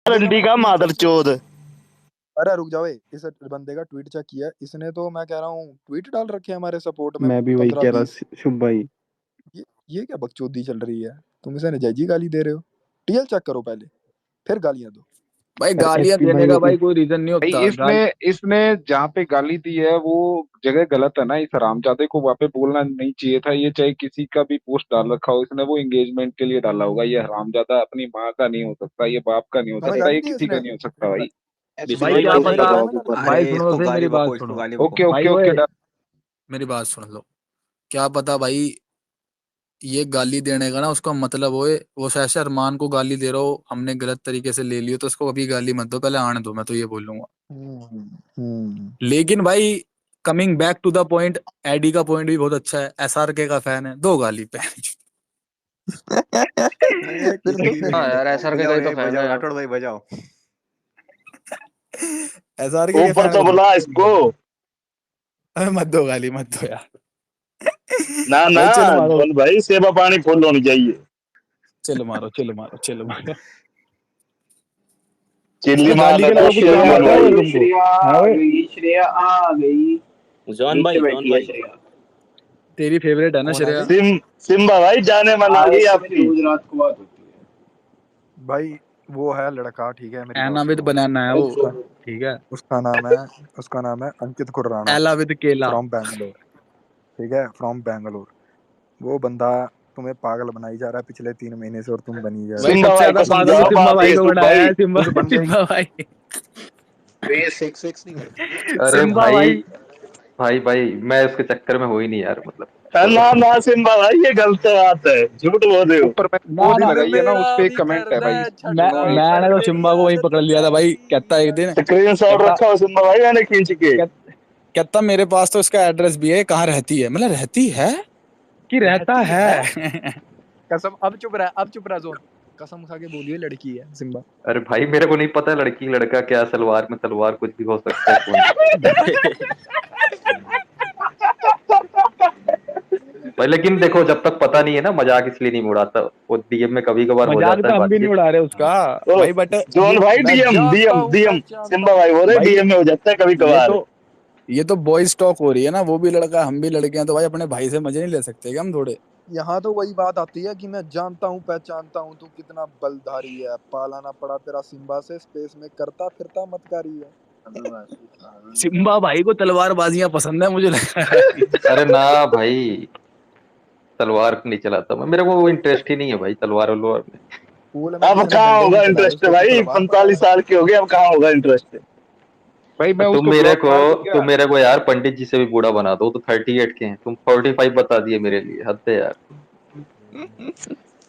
रंडी का मादरचोद। अरे रुक जाओ, इस बंदे का ट्वीट चेक किया इसने, तो मैं कह रहा हूँ ट्वीट डाल रखे हैं हमारे सपोर्ट में मैं भी वही 15 कह रहा 20। शुभ भाई। ये क्या बकचोदी चल रही है, तुम इसे नजायजी गाली दे रहे हो। टीएल चेक करो पहले, फिर गालियां दो भाई। गालियां एसपी देने भाई का को भाई कोई रीजन नहीं होता। इसने जहाँ पे गाली दी है वो जगह गलत है ना। इस हरामजादे को वहाँ पे बोलना नहीं चाहिए था। ये चाहे किसी का भी पोस्ट डाल रखा हो, इसने वो एंगेजमेंट के लिए डाला होगा। ये हरामजादा अपनी माँ का नहीं हो सकता, ये बाप का नहीं हो हमें सकता, गाली ये दी किसी का इसने। नहीं हो सकता भाई। भाई क्या तुम्हें पता। पता है ना गाली? भाई सुनो तो सही मेरी बात इसको सुनो। गाली ओके भाई ओके ओके। मेरी बात सुन लो। क्या पता भाई ये गाली देने का ना उसका मतलब होए, वो शायद अरमान को गाली दे रहा हो, हमने गलत तरीके से ले लियो, तो उसको कभी गाली मत दो, पहले आने दो, मैं तो ये बोलूंगा। लेकिन भाई coming back to the point, AD का पॉइंट भी बहुत अच्छा है। एसआरके का फैन है, दो गाली पे। फिर तो हाँ यार एसआरके का ही तो फैन है बजाओ यार। राठौड़ भाई बजाओ। एसआरके के ऊपर फैन तो बुला इसको। मत दो गाली, मत दो यार। ना ना भाई चलो मारो, बोल भाई, सेवा पानी फुल होनी चाहिए। चलो मारो, चलो मारो, चलो मारो। चिल्ली मार गाली के लेता अलावा कुछ काम शेरवान आता है भाई। वो तुमको? श्रेया हाँ आ भाई, गई, श्रेया आ गई। जॉन भाई, नीचे जॉन बैठी है भाई। श्रेया। तेरी फेवरेट है ना कौन है श्रेया? भाई? सिम्बा भाई जाने मन आ हाँ, गई इससे मेरी आपकी। रोज रात को बात होती है। भाई वो है लड़का, ठीक है मेरी एना बात विद सुनो। बनाना है वो, उसका ठीक है। उसका नाम है अंकित खुर्राना, एला विद केला। फ्रॉम बैंगलोर। ठीक है, फ्रॉम बैंगलोर। वो बंदा तुम्हें पागल बनाई जा रहा है पिछले 3 महीने से, और तुम बनी जा रहे भाई हो। सिम्बा सबसे भाई ज्यादा को पागल तो समझाओ सिम्बा बात भाई को यूसुफ बनाया भाई। है। सिम्बा उस बंदे सिम्बा भाई, फेस सेक्स सेक्स नहीं करती। अरे सिम्बा भाई, भाई। भाई मैं उसके चक्कर में हो ही नहीं यार, मतलब छोड़ो। ना ना सिम्बा भाई, ये गलत बात है, झूठ बोल रहे हो। ऊपर में ना गोली ना, लगाई है ना, उस पे कमेंट है भाई। सुनो एक मैंने तो सेकंड। सिम्बा को वहीं पकड़ लिया था भाई। कहता एक दिन, स्क्रीन शॉट कहता रखा हो सिम्बा भाई मैंने खींच के। कहता मेरे पास तो इसका एड्रेस भी है, कहाँ रहती है। मतलब रहती है कि रहता है। कसम, अब चुप रहा जोन। कसम खा के बोलिए लड़की है सिम्बा। अरे भाई मेरे को नहीं पता लड़की लड़का क्या, सलवार में तलवार कुछ भी हो सकता है, कौन भाई। लेकिन देखो जब तक पता नहीं है ना, मजाक इसलिए नहीं उड़ाता। वो डीएम में कभी कभार हो मजाक जाता तो है हम भी नहीं बातचीत। उड़ा रहे उसका तो भाई, बट जोन भाई मैं डीएम जानता डीएम हूँ, डीएम पहचानता सिम्बा हूँ। भाई बोल रहे भाई डीएम में हो जाता है कभी कभार। ये तो बॉयज टॉक हो रही है ना। वो भी लड़का, हम भी लड़के हैं, तो भाई अपने भाई से मजे नहीं ले सकते क्या हम थोड़े? यहाँ तो वही बात आती है कि मैं जानता हूँ पहचानता हूँ, तू कितना बलधारी है, पालाना पड़ा तेरा सिम्बा से, स्पेस में करता फिरता मतकारी है। सिम्बा भाई को तलवारबाजियां पसंद है, मुझे लग रहा है। अरे ना भाई, तलवार नहीं चलाता मैं, मेरे को वो इंटरेस्ट ही नहीं है भाई तलवार वलवार में। स्कूल में अब किसी ने कहाँ डंडे होगा नहीं चलाए, इंटरेस्ट उसको तो भाई, तलवार पकड़ा 45 है। साल के हो गए, अब कहाँ होगा इंटरेस्ट। भाई मैं तुम उसको मेरे ब्लॉक को मार दूं क्या? तुम मेरे को यार पंडित जी से भी बूढ़ा बना दो। तो 38 के हैं, तुम 45 बता दिए मेरे लिए, हद है यार।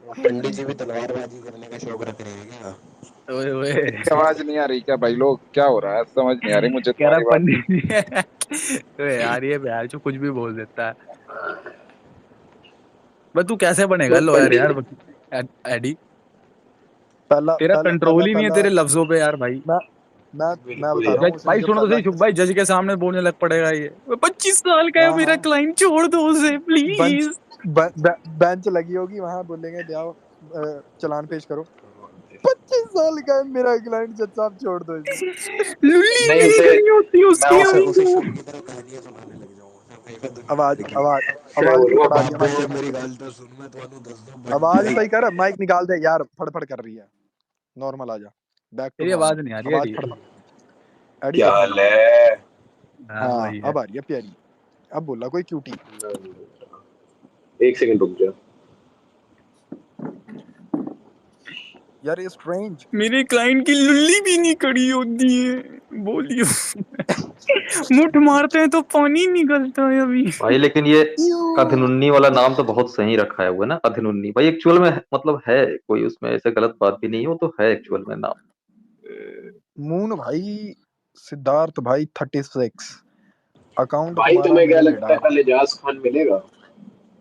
पंडित जी भी तलवारबाजी करने का शौक रख रहे हैं क्या? ओए ओए, आवाज नहीं आ रही क्या भाई? लोग क्या हो रहा है, समझ नहीं आ रही मुझे कह रहा तुम्हारी बात। पंडित जी। ओए यार, ये यार जो कुछ भी बोल देता है। बस तू कैसे बनेगा तो लॉयर पंडित यार? एडी, पहला तेरा पहला कंट्रोल पहला ही नहीं है पहला तेरे लफ्जों पे यार भाई। मैं मैं बिल्कुल बता रहा यार। हूँ जज उसने भाई जब सुनो तो पहला सही, शुभ केस। भाई जज के सामने बोलने लग पड़ेगा ये। 25 साल का है हाँ मेरा हाँ, क्लाइंट, छोड़ दो उसे बेंच प्लीज। बेंच लगी होगी वहां, बोलेंगे ले आओ, चालान पेश करो। 25 साल का है मेरा क्लाइंट, जज साहब छोड़ दो इसे। लुल्ली भी नहीं नहीं उसे खड़ी होती मैं उसकी उसे अभी उसे तो। शुभ की तरह कहानियां सुनाने लग जाऊंगा भाई, मैं दुनिया आवाज भर की। आवाज क्या आवाज क्यों बोलूँ बढ़ा रही है बाबे माइक से? मेरी गाल तो सुन, मैं ਤੁਹਾਨੂੰ ਦੱਸਦਾ आवाज भाई। सही कर, माइक निकाल दे यार, फड़फड़ कर रही है। नॉर्मल आ जा, बैक टू तेरी आवाज नॉर्मल। नहीं आ रही आवाज एडी। फड़फड़। एडी क्या फड़फड़ हाल कर रही है। है? हाँ हाँ वही है। अब आ रही है प्यारी। अब बोला कोई क्यूटी। एक सेकंड रुक जा। यार ये स्ट्रेंज। मेरे क्लाइंट की लुल्ली भी नहीं खड़ी होती है, बोलियो। मुठ मारते हैं तो पानी निकलता है अभी। भाई लेकिन ये अधनुन्नी वाला नाम तो बहुत सही रखा है हुआ ना, अधनुन्नी भाई। एक्चुअल में मतलब है कोई उसमें ऐसे गलत बात भी नहीं है, वो तो है एक्चुअल में नाम। मून भाई, सिद्धार्थ भाई 36, अकाउंट भाई तुम्हारा तुम्हें क्या नहीं लगता है मिला। कल एजाज खान मिलेगा?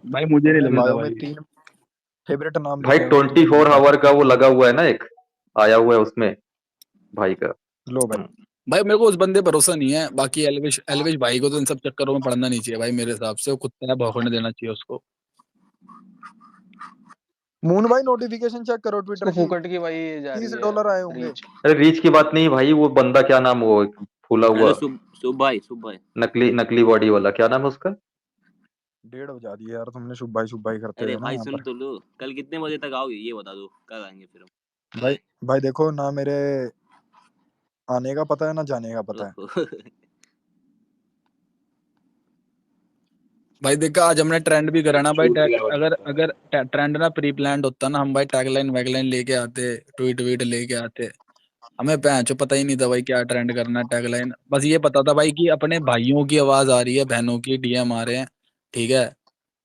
भाई मुझे नहीं तुमने लग रहा बायो में भाई। 3 फेवरेट नाम भाई लिखे हुए हैं, तुम्हें नहीं 24 मिला। आवर का वो लगा हुआ है ना, एक आया हुआ है उसमें भाई का। लो भाई। भाई मेरे को उस बंदे भरोसा नहीं है। बाकी एलविश एलविश भाई को तो इन सब चक्करों में पड़ना नहीं चाहिए भाई, मेरे हिसाब से वो कुत्ता है, भौंकने देना चाहिए उसको। मून भाई नोटिफिकेशन चेक करो उसको ट्विटर की, फुकट की भाई ये जा रही है $30 आए होंगे। रीच। अरे रीच की बात नहीं भाई, वो बंदा क्या नाम, वो फूला हुआ अरे शुभ भाई नकली बॉडी वाला, क्या नाम है उसका? 1:30 बजा दिए यार तुमने शुभ भाई करते अरे हुए ना भाई यहाँ सुन पर। तो लो, कल कितने बजे तक आओगे ये बता दो, कल आएंगे फिर हम। भाई देखो ना, मेरे आने का पता है ना जाने का पता है। ओहो। भाई देखा, आज हमने ट्रेंड भी करा ना भाई। छूट गया भाई। अगर अगर ट्रेंड ना प्री प्लान होता ना, हम भाई टैगलाइन वैगलाइन लेके आते, ट्वीट लेके आते। हमें पैंचो पता ही नहीं था भाई क्या ट्रेंड करना है, टैगलाइन। बस ये पता था भाई कि अपने भाइयों की आवाज आ रही है, बहनों की डीएम आ रहे हैं, ठीक है,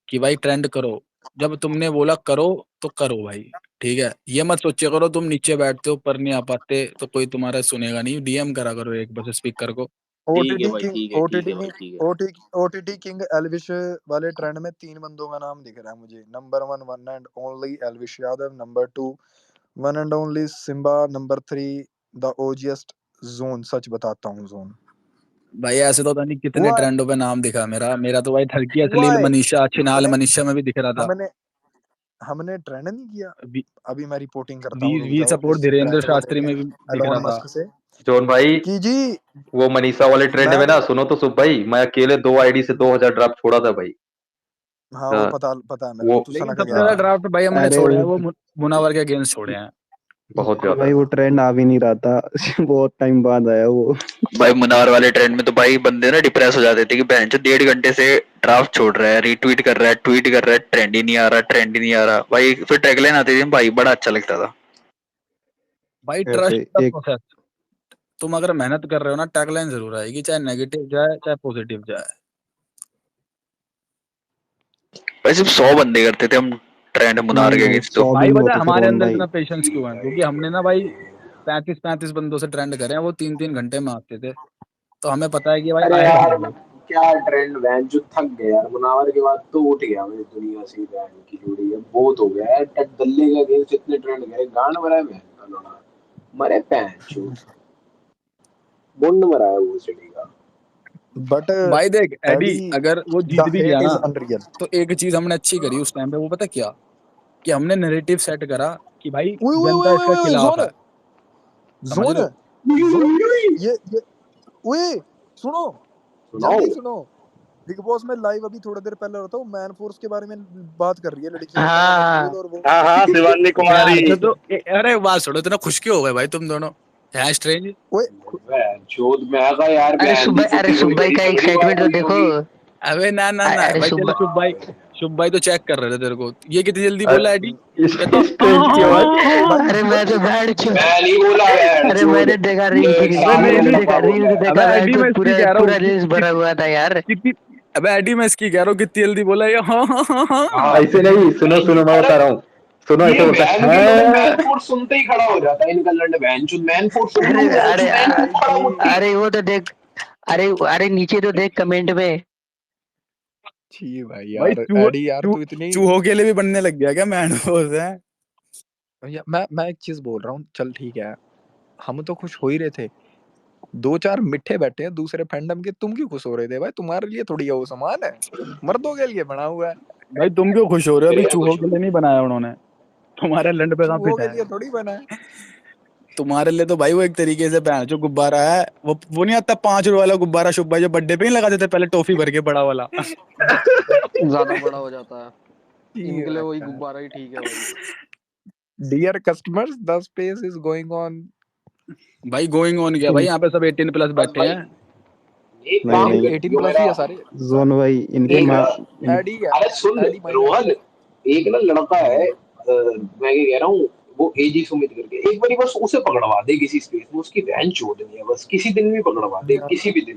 कि भाई ट्रेंड करो। जब तुमने बोला करो तो करो भाई, ठीक है। ये मत सोचे करो तुम नीचे बैठते हो, ऊपर नहीं आ पाते तो कोई तुम्हारा सुनेगा नहीं। डीएम करा करो एक बस स्पीकर को। ठीक है ओटीटी भाई, किंग ठीक है ठीक है भाई, ठीक है। ओटीटी किंग एल्विश वाले ट्रेंड में 3 बंदों का नाम दिख रहा है मुझे। Number 1 one and only Elvish Yadav, number 2 one and only Simba, number 3 the OGest John. सच बताता हूँ जोन। भाई ऐसे तो पता नहीं कितने हुआ है ट्रेंडों पे नाम दिखा मेरा तो भाई थरकी हुआ अश्लील है मनीषा छिनाल हमने मनीषा में भी दिख रहा था। हमने हमने ट्रेंड नहीं किया। वी अभी मैं रिपोर्टिंग करता हूँ, रुक वी जाओ सपोर्ट इस धीरेन्द्र ट्रेंड को शास्त्री लेके में भी दिख रहा एलोन था। मस्क से जॉन भाई, कि जी वो मनीषा वाले ट्रेंड मैं में ना, सुनो तो सुब भाई, मैं अकेले 2 आईडी से 2000 ड्राफ्ट छोड़ा था भाई। हाँ वो हाँ, पता है मेरे को, वो तू लेकिन सना का सबसे गया ज्यादा था। ड्राफ्ट भाई हमने अरे छोड़े हैं वो वो मुनावर के अगेंस्ट छोड़े हैं। बहुत भाई ज्यादा। वो ट्रेंड आ भी नहीं रहा था बहुत टाइम बाद आया वो। भाई मुनार वाले ट्रेंड में तो भाई बंदे ना डिप्रेस हो जाते थे कि बहन जो 1.5 घंटे से ड्राफ्ट छोड़ रहा है, रीट्वीट कर रहा है, ट्वीट कर रहा है, ट्रेंड ही नहीं आ रहा, ट्रेंड ही नहीं आ रहा भाई। फिर टैगलाइन आती थी भाई, बड़ा अच्छा लगता था। भाई ऐसे ट्रस्ट का एक प्रोसेस, तुम अगर मेहनत कर रहे हो ना, टैगलाइन जरूर आएगी, चाहे नेगेटिव जाए चाहे पॉजिटिव जाए। भाई सिर्फ 100 बंदे करते थे हम ट्रेंड मुनार नहीं के नहीं अगेंस्ट तो। 100 भी भाई नहीं पता है होते थे हमारे रोहन अंदर भाई। इतना पेशेंस क्यों है? क्योंकि हमने ना भाई 35 बंदों से ट्रेंड करे हैं, वो 3 घंटे में आते थे। तो हमें पता है कि भाई अरे आएगा यार नहीं। क्या ट्रेंड वैन जो थक गया यार, मुनावर के बाद तो उठ गया मेरी दुनिया से। वैन की जोड़ी है, बहुत हो गया है। दल्ले का गेम जितने ट्रेंड गए, गांड मरा है वैन का लोड़ा। मरे पैंचो बुंड मरा है वो सिटी का। बट भाई देख एडी, एडी अगर वो द जीत भी गया हेट ना, इज अनरियल। तो एक चीज हमने अच्छी करी उस टाइम पे, वो पता क्या, कि हमने नैरेटिव सेट करा कि भाई ओए ओए जनता इसका ओए ओए खिलाफ जोन है। समझ जोन रहे हो? जोन ये ओए सुनो, सुनाओ। जल्दी सुनो। बिग बॉस में लाइव अभी थोड़ी देर पहले होता हूँ, मैन फोर्स के बारे में बात कर रही है लड़कियां, इतना मत हाँ बोल। और वो हाँ शिवानी कुमारी। पैर तो अरे बात छोड़ो, इतना खुश क्यों हो गए भाई तुम दोनों? है स्ट्रेंज। ओए वैन चोद मैं कहा यार अरे बहन दी सुबह छुट्टी, कोई भाई बड़ी का तगड़ी एक्साइटमेंट बात तो हुई देखो। होगी। अबे ना अरे भाई चलो, सुबह शुभ भाई तो चेक कर रहे थे तेरे को। ये कितनी जल्दी बोला एडी, ये तो स्ट्रेंज की आवाज। भाई अरे मैं तो बैठ चुका। मैं नहीं बोला वैन अरे चोद। मैंने देखा ये रील्स एक अबे साल नहीं में रील्स नहीं, देखा डब्बा बोला है। अबे एडी तो मैं इसकी पूरा कह रहा हूँ पूरा रील्स भरा हुआ था यार। अबे एडी मैं इसकी कह रहा हूँ कितनी जल्दी बोला ये। हाँ ऐसे नहीं, सुनो सुनो, मैं बता रहा हूँ, सुनो ये ऐसे होता वैन के लोग है। मैन फोर्स सुनते ही खड़ा हो जाता है इनका लंड। वैन चोद मैन फोर्स सुन अरे लूं, वैन अरे चोद मैन फोर्स खड़ा होती। अरे वो तो देख। अरे अरे नीचे तो देख कमेंट में। छी भाई भाई यार, एडी यार तू इतनी चूहों के लिए भी बनने लग गया क्या मैन फोर्स है? मैं एक चीज बोल रहा हूँ, चल ठीक है, हम तो खुश हो ही रहे थे। 2-4 मिठे बैठे हैं दूसरे फैंडम के, तुम क्यों खुश हो रहे थे भाई? तुम्हारे लिए थोड़ी है वो सामान है, मर्दों के लिए बना हुआ है। भाई तुम क्यों खुश हो रहे हो? अभी मेरे चूहों कुछ के लिए नहीं बनाया उन्होंने, तुम्हारे लंड पे कहाँ चूहों फिट के है? लिए थोड़ी बना है। तुम्हारे लिए तो भाई वो एक तरीके से जो गुब्बारा है, वो नहीं आता 5 रुपए वाला गुब्बारा, शुभ भाई जो बर्थडे पे ही लगा देते पहले टॉफी भर के, बड़ा वाला। ज्यादा बड़ा हो जाता है, छी इनके लिए वही भाई गुब्बारा ही ठीक है भाई। Dear customers, the space is going on. भाई गोइंग ऑन गया भाई, यहाँ पे सब 18+ बस बैठे भाई हैं। एक नहीं काम नहीं कर, जो 18+ मेरा ही है सारे। जोन भाई इनके एक माँ एडी है, अरे सुन एडी माइनर। रोहन, एक ना लड़का है, मैं ये कह रहा हूँ, वो एजी सुमित करके, एक बारी बस उसे पकड़वा दे किसी स्पेस में, उसकी वैन चोदनी है बस, किसी दिन भी पकड़वा दे, किसी भी दिन,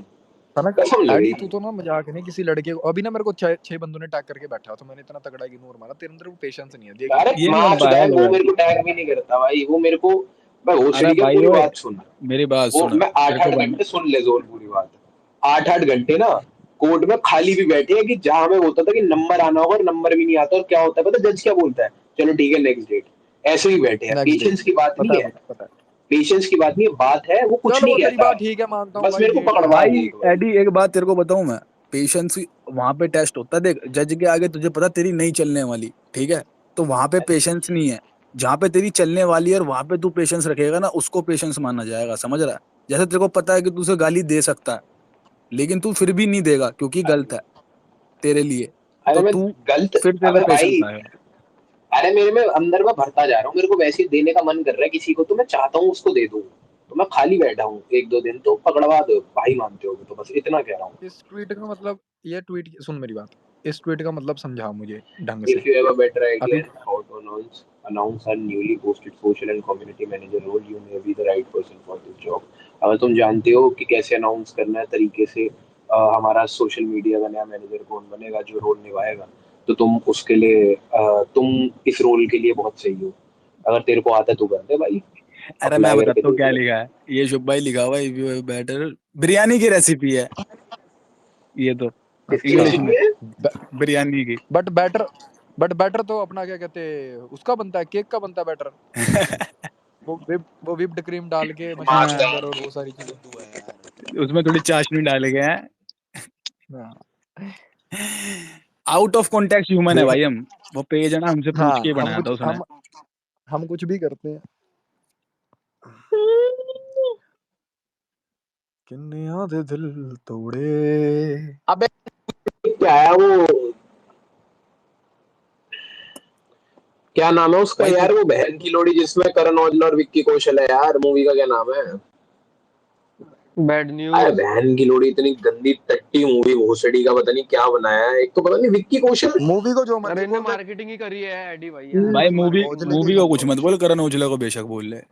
सनक कसम एडी तू लगेगी। तो ना मजाक नहीं, किसी लड़के को अभी ना मेरे को 6 बंदों ने टैग करके बैठा, तो मैंने इतना तगड़ा इग्नोर मारा। तेरे अंदर वो पेशेंस नहीं है, देख अरे लियो। ये नहीं माँ बन चुदा पाया है वो, लोग। मेरे को टैग भी नहीं करता भाई वो मेरे को। मैं अरे होशड़ी क्या, भाई पूरी ओए, बात सुन। मेरी बात वो सुन मैं आठ तेरे को आठ बन। घंटे सुन ले जोन, पूरी बात 8-8 घंटे ना कोर्ट में खाली भी बैठे हैं, कि जहां में होता था कि नंबर आना होगा और नंबर भी नहीं आता, और क्या होता है पता, जज क्या बोलता है, चलो ठीक है नेक्स्ट डेट, ऐसे ही बैठे हैं। नेक्स्ट डे पेशेंस की बात पता नहीं है है, मुझे, पता है। पेशेंस की बात नहीं है, बात है वो कुछ चलो नहीं वो तेरी कहता, बात ठीक है, मानता हूँ बस भाई मेरे को हेट है। पकड़वा दे भाई एक बार। एडी एक बात तेरे को बताऊं मैं, पेशेंस वहां पे टेस्ट होता है। देख जज के आगे तुझे पता तेरी नहीं चलने वाली, ठीक है, तो वहां पे पेशेंस नहीं है। जहाँ पे तेरी चलने वाली है और वहां पे तू पेशेंस रखेगा ना, उसको पेशेंस माना जाएगा, समझ रहा है? जैसे तेरे को पता है कि तू उसे गाली दे सकता है, लेकिन तू फिर भी नहीं देगा क्योंकि गलत है तेरे लिए, अरे तो मैं तू गलत, फिर तेरे अबे में पेशेंस भाई, आएगा। अरे मेरे में अंदर में भरता जा रहा हूँ, मेरे को वैसे ही देने का मन कर रहा है किसी को, तो मैं चाहता हूँ उसको दे दूं, तो मैं खाली बैठा हूँ एक दो दिन, तो पकड़वा दो भाई, मानते हो तो बस इतना कह रहा हूँ। इस ट्वीट का मतलब, ये ट्वीट सुन मेरी बात, इस ट्वीट का मतलब समझा मुझे ढंग If से। you have a better idea अभी on how to announce a newly posted social and community manager role, you may be the right person for this job. अगर तुम जानते हो कि कैसे अनाउंस करना है तरीके से हमारा सोशल मीडिया का नया मैनेजर कौन बनेगा जो रोल निभाएगा, तो तुम उसके लिए तुम इस रोल के लिए बहुत सही हो। अगर तेरे को आता है तो कर दे भाई, अरे मैं अप्लाई करके बताता हूँ देख क्या ले। लिखा है, ये शुभ भाई लिखा हुआ है बेटर बिरयानी की रेसिपी है ये तो, किसकी इंग्लिश अच्छा, में, रेसिपी है? बिरयानी की। बट बैटर तो अपना क्या कहते हैं, उसका बनता है, केक का बनता है बैटर। वो whipped क्रीम डाल के मशीन के हाँ, अंदर और वो सारी चीजें। बुद्धू है यार। उसमें थोड़ी चाशनी डाले गए हैं। हाँ आउट ऑफ कॉन्टेक्स्ट ह्यूमन है देख, भाई हम, वो पेज है ना हमसे पूछ के ही हाँ बनाया था उसने। हम कुछ भी करते हैं। किन्ने आधे दिल तोड़े। अबे क्या है वो, क्या नाम है उसका भाई तू यार, वो बहन की लोड़ी जिसमें करण औजला और विक्की कौशल है यार, मूवी का क्या नाम है? बैड अरे न्यूज। बहन की लोड़ी इतनी गंदी टट्टी मूवी भोसड़ी का, पता नहीं क्या बनाया है। एक तो पता नहीं विक्की कौशल, मूवी को जो अरे मर्जी इनने बोल दे, मार्केटिंग ही करी है एडी भाई, यार भाई इनने मूवी मार्केटिंग औजले बहुत की मूवी करी को है। कुछ मत बोल, करण औजला को बेशक बोल ले।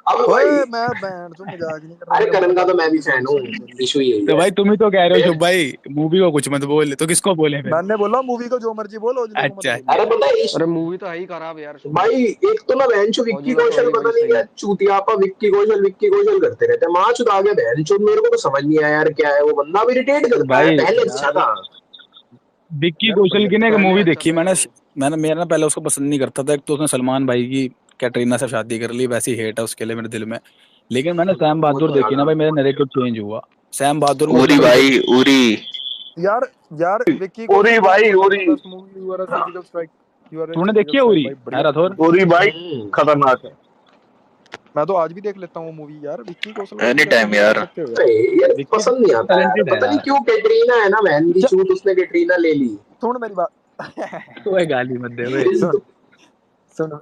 अबे ओए भाई, मैं बैंड जो मजाक नहीं कर रहा, अरे मेरे करण बाल का तो वाल मैं खोल भी के, फैन सॉरी हूँ, सॉरी सॉरी। इशू यही तो है। भाई तुम ही तो कह रहे हो मेरे, शुभ भाई, मूवी को कुछ मत बोल, तो किसको बोले फिर? मैंने बोला मूवी को जो मर्जी बोल, औजले को मत अच्छा बोलिए। अरे पता है अरे मूवी तो है ही खराब यार शुभ भाई, भाई। एक तो ना बहन चो विक्की औजला तो कौशल है पता भाई नहीं क्या सही। चूतियापा, विक्की कौशल करते रहते हैं, माँ चुदा के बहन चो, मेरे को तो समझ नहीं आया यार क्या है वो बंदा, भी इरिटेट करता है, भाई पहले अच्छा यार था। विक्की यार कौशल बढ़िया की ना एक पहले मूवी अच्छा देखी था यार मैंने। वो। मेरा ना पहले उसको पसंद नहीं करता था, एक तो उसने सलमान भाई की कैटरीना से शादी कर ली, वैसी हेट है उसके लिए मेरे दिल में। लेकिन मैंने सैम वो बहादुर तो देखी ना ज्यादा, भाई, मेरा नैरेटिव चेंज हुआ। सैम बहादुर में उसने उरी भाई जो, भाई उरी। यार यार विक्की उरी कौशल की भाई उरी, जबरदस्त movie, you are a surgical strike, you are a तूने सर्जिकल देखी है स्ट्राइक उरी भाई, है बढ़िया राठौर? मूवी। उरी भाई खतरनाक है। मैं तो आज भी देख लेता हूँ वो मूवी यार, विक्की कौशल को तुम एनी कैसे टाइम नहीं देख यार। सकते हो अरे यार। यार विक्की पसंद नहीं आता यार, टैलेंटेड है पता नहीं यार। क्यों, कैटरीना है ना बहन की च- चूत, उसने कैटरीना ले ली। सुन मेरी बात। ओए गाली मत दे बे। सुन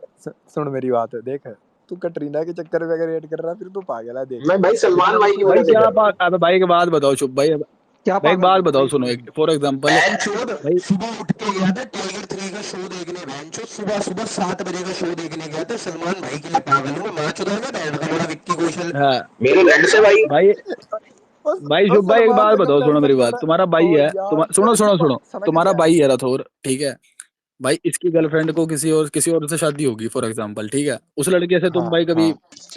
सुन मेरी बात है, देख तू कटरीना के चक्कर में अगर रेट कर रहा है, फिर तू पागल है, देख मैं भाई सलमान कटरीना ने भाई की उसको वजह भाई से कितना क्या कर रहा हूँ। बात, अबे भाई एक बात बताओ शुभ भाई, क्या भाई एक पागल बात बोला बताओ भाई सुनो, इसने? एक फॉर एग्जांपल बहन चोद, भाई। सुबह उठ के गया था टाइगर 3 का शो देखने, बहन चोद सुबह सुबह 7 बजे का शो देखने गया था, सलमान भाई के लिए पागल हूँ माँ चुदा ना, बैंड का बड़ा विक्की कौशल। हाँ मेरे लैंड से भाई, भाई, भाई और शुभ भाई एक सलमान बात से बताओ, सुनो मेरी कंपैरिजन कर बात, रहा तुम्हारा है। भाई ओ है, यार सुनो सुनो सुनो, समझ तुम्हारा गया। भाई है राठौर, ठीक है? भाई इसकी गर्लफ्रेंड को किसी और से शादी होगी फॉर एग्जांपल, ठीक है? उस लड़के से तुम हाँ भाई कभी,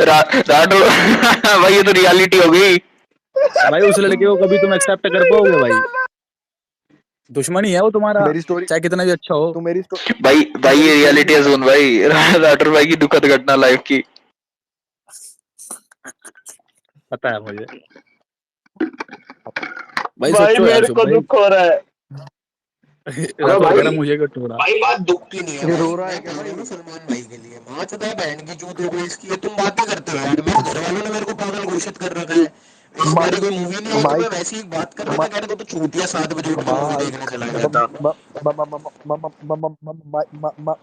हाँ राठौर भाई ये तो रियलिटी हो गई। भाई उस लड़के को कभी तुम एक्सेप्ट कर पाओगे भाई? दुश्मनी है वो तुम्हारा, मेरी स्टोरी, चाहे कितना भी अच्छा हो। तू मेरी स्टोरी, भाई तू भाई मेरी ये स्टोरी रियलिटी सुन है पहले। सुन भाई। राठौर भाई की दुखद घटना लाइफ की। पता है मुझे भाई, भाई सोचो यार मेरे शुभ को भाई। दुख हो रहा है। अबे राठौर कह रहा भाई, मुझे क्यों टोरा। भाई बात दुख की नहीं है ये भाई, रो रहा है मैं क्या कह रहा हूँ भाई? ना सलमान भाई के लिए, माँ चुदा बहन की चूत हो गई इसकी, ये तुम बातें करते हो यार, मेरे घर वालों ने मेरे को पागल घोषित कर रखा है। इस बारी कोई मूवी नहीं आई तो मैं माइक वैसे ही बात कर रहा था, कह रहे तो चूतिया 7 बजे उठ के मूवी माइक देखने चला गया था।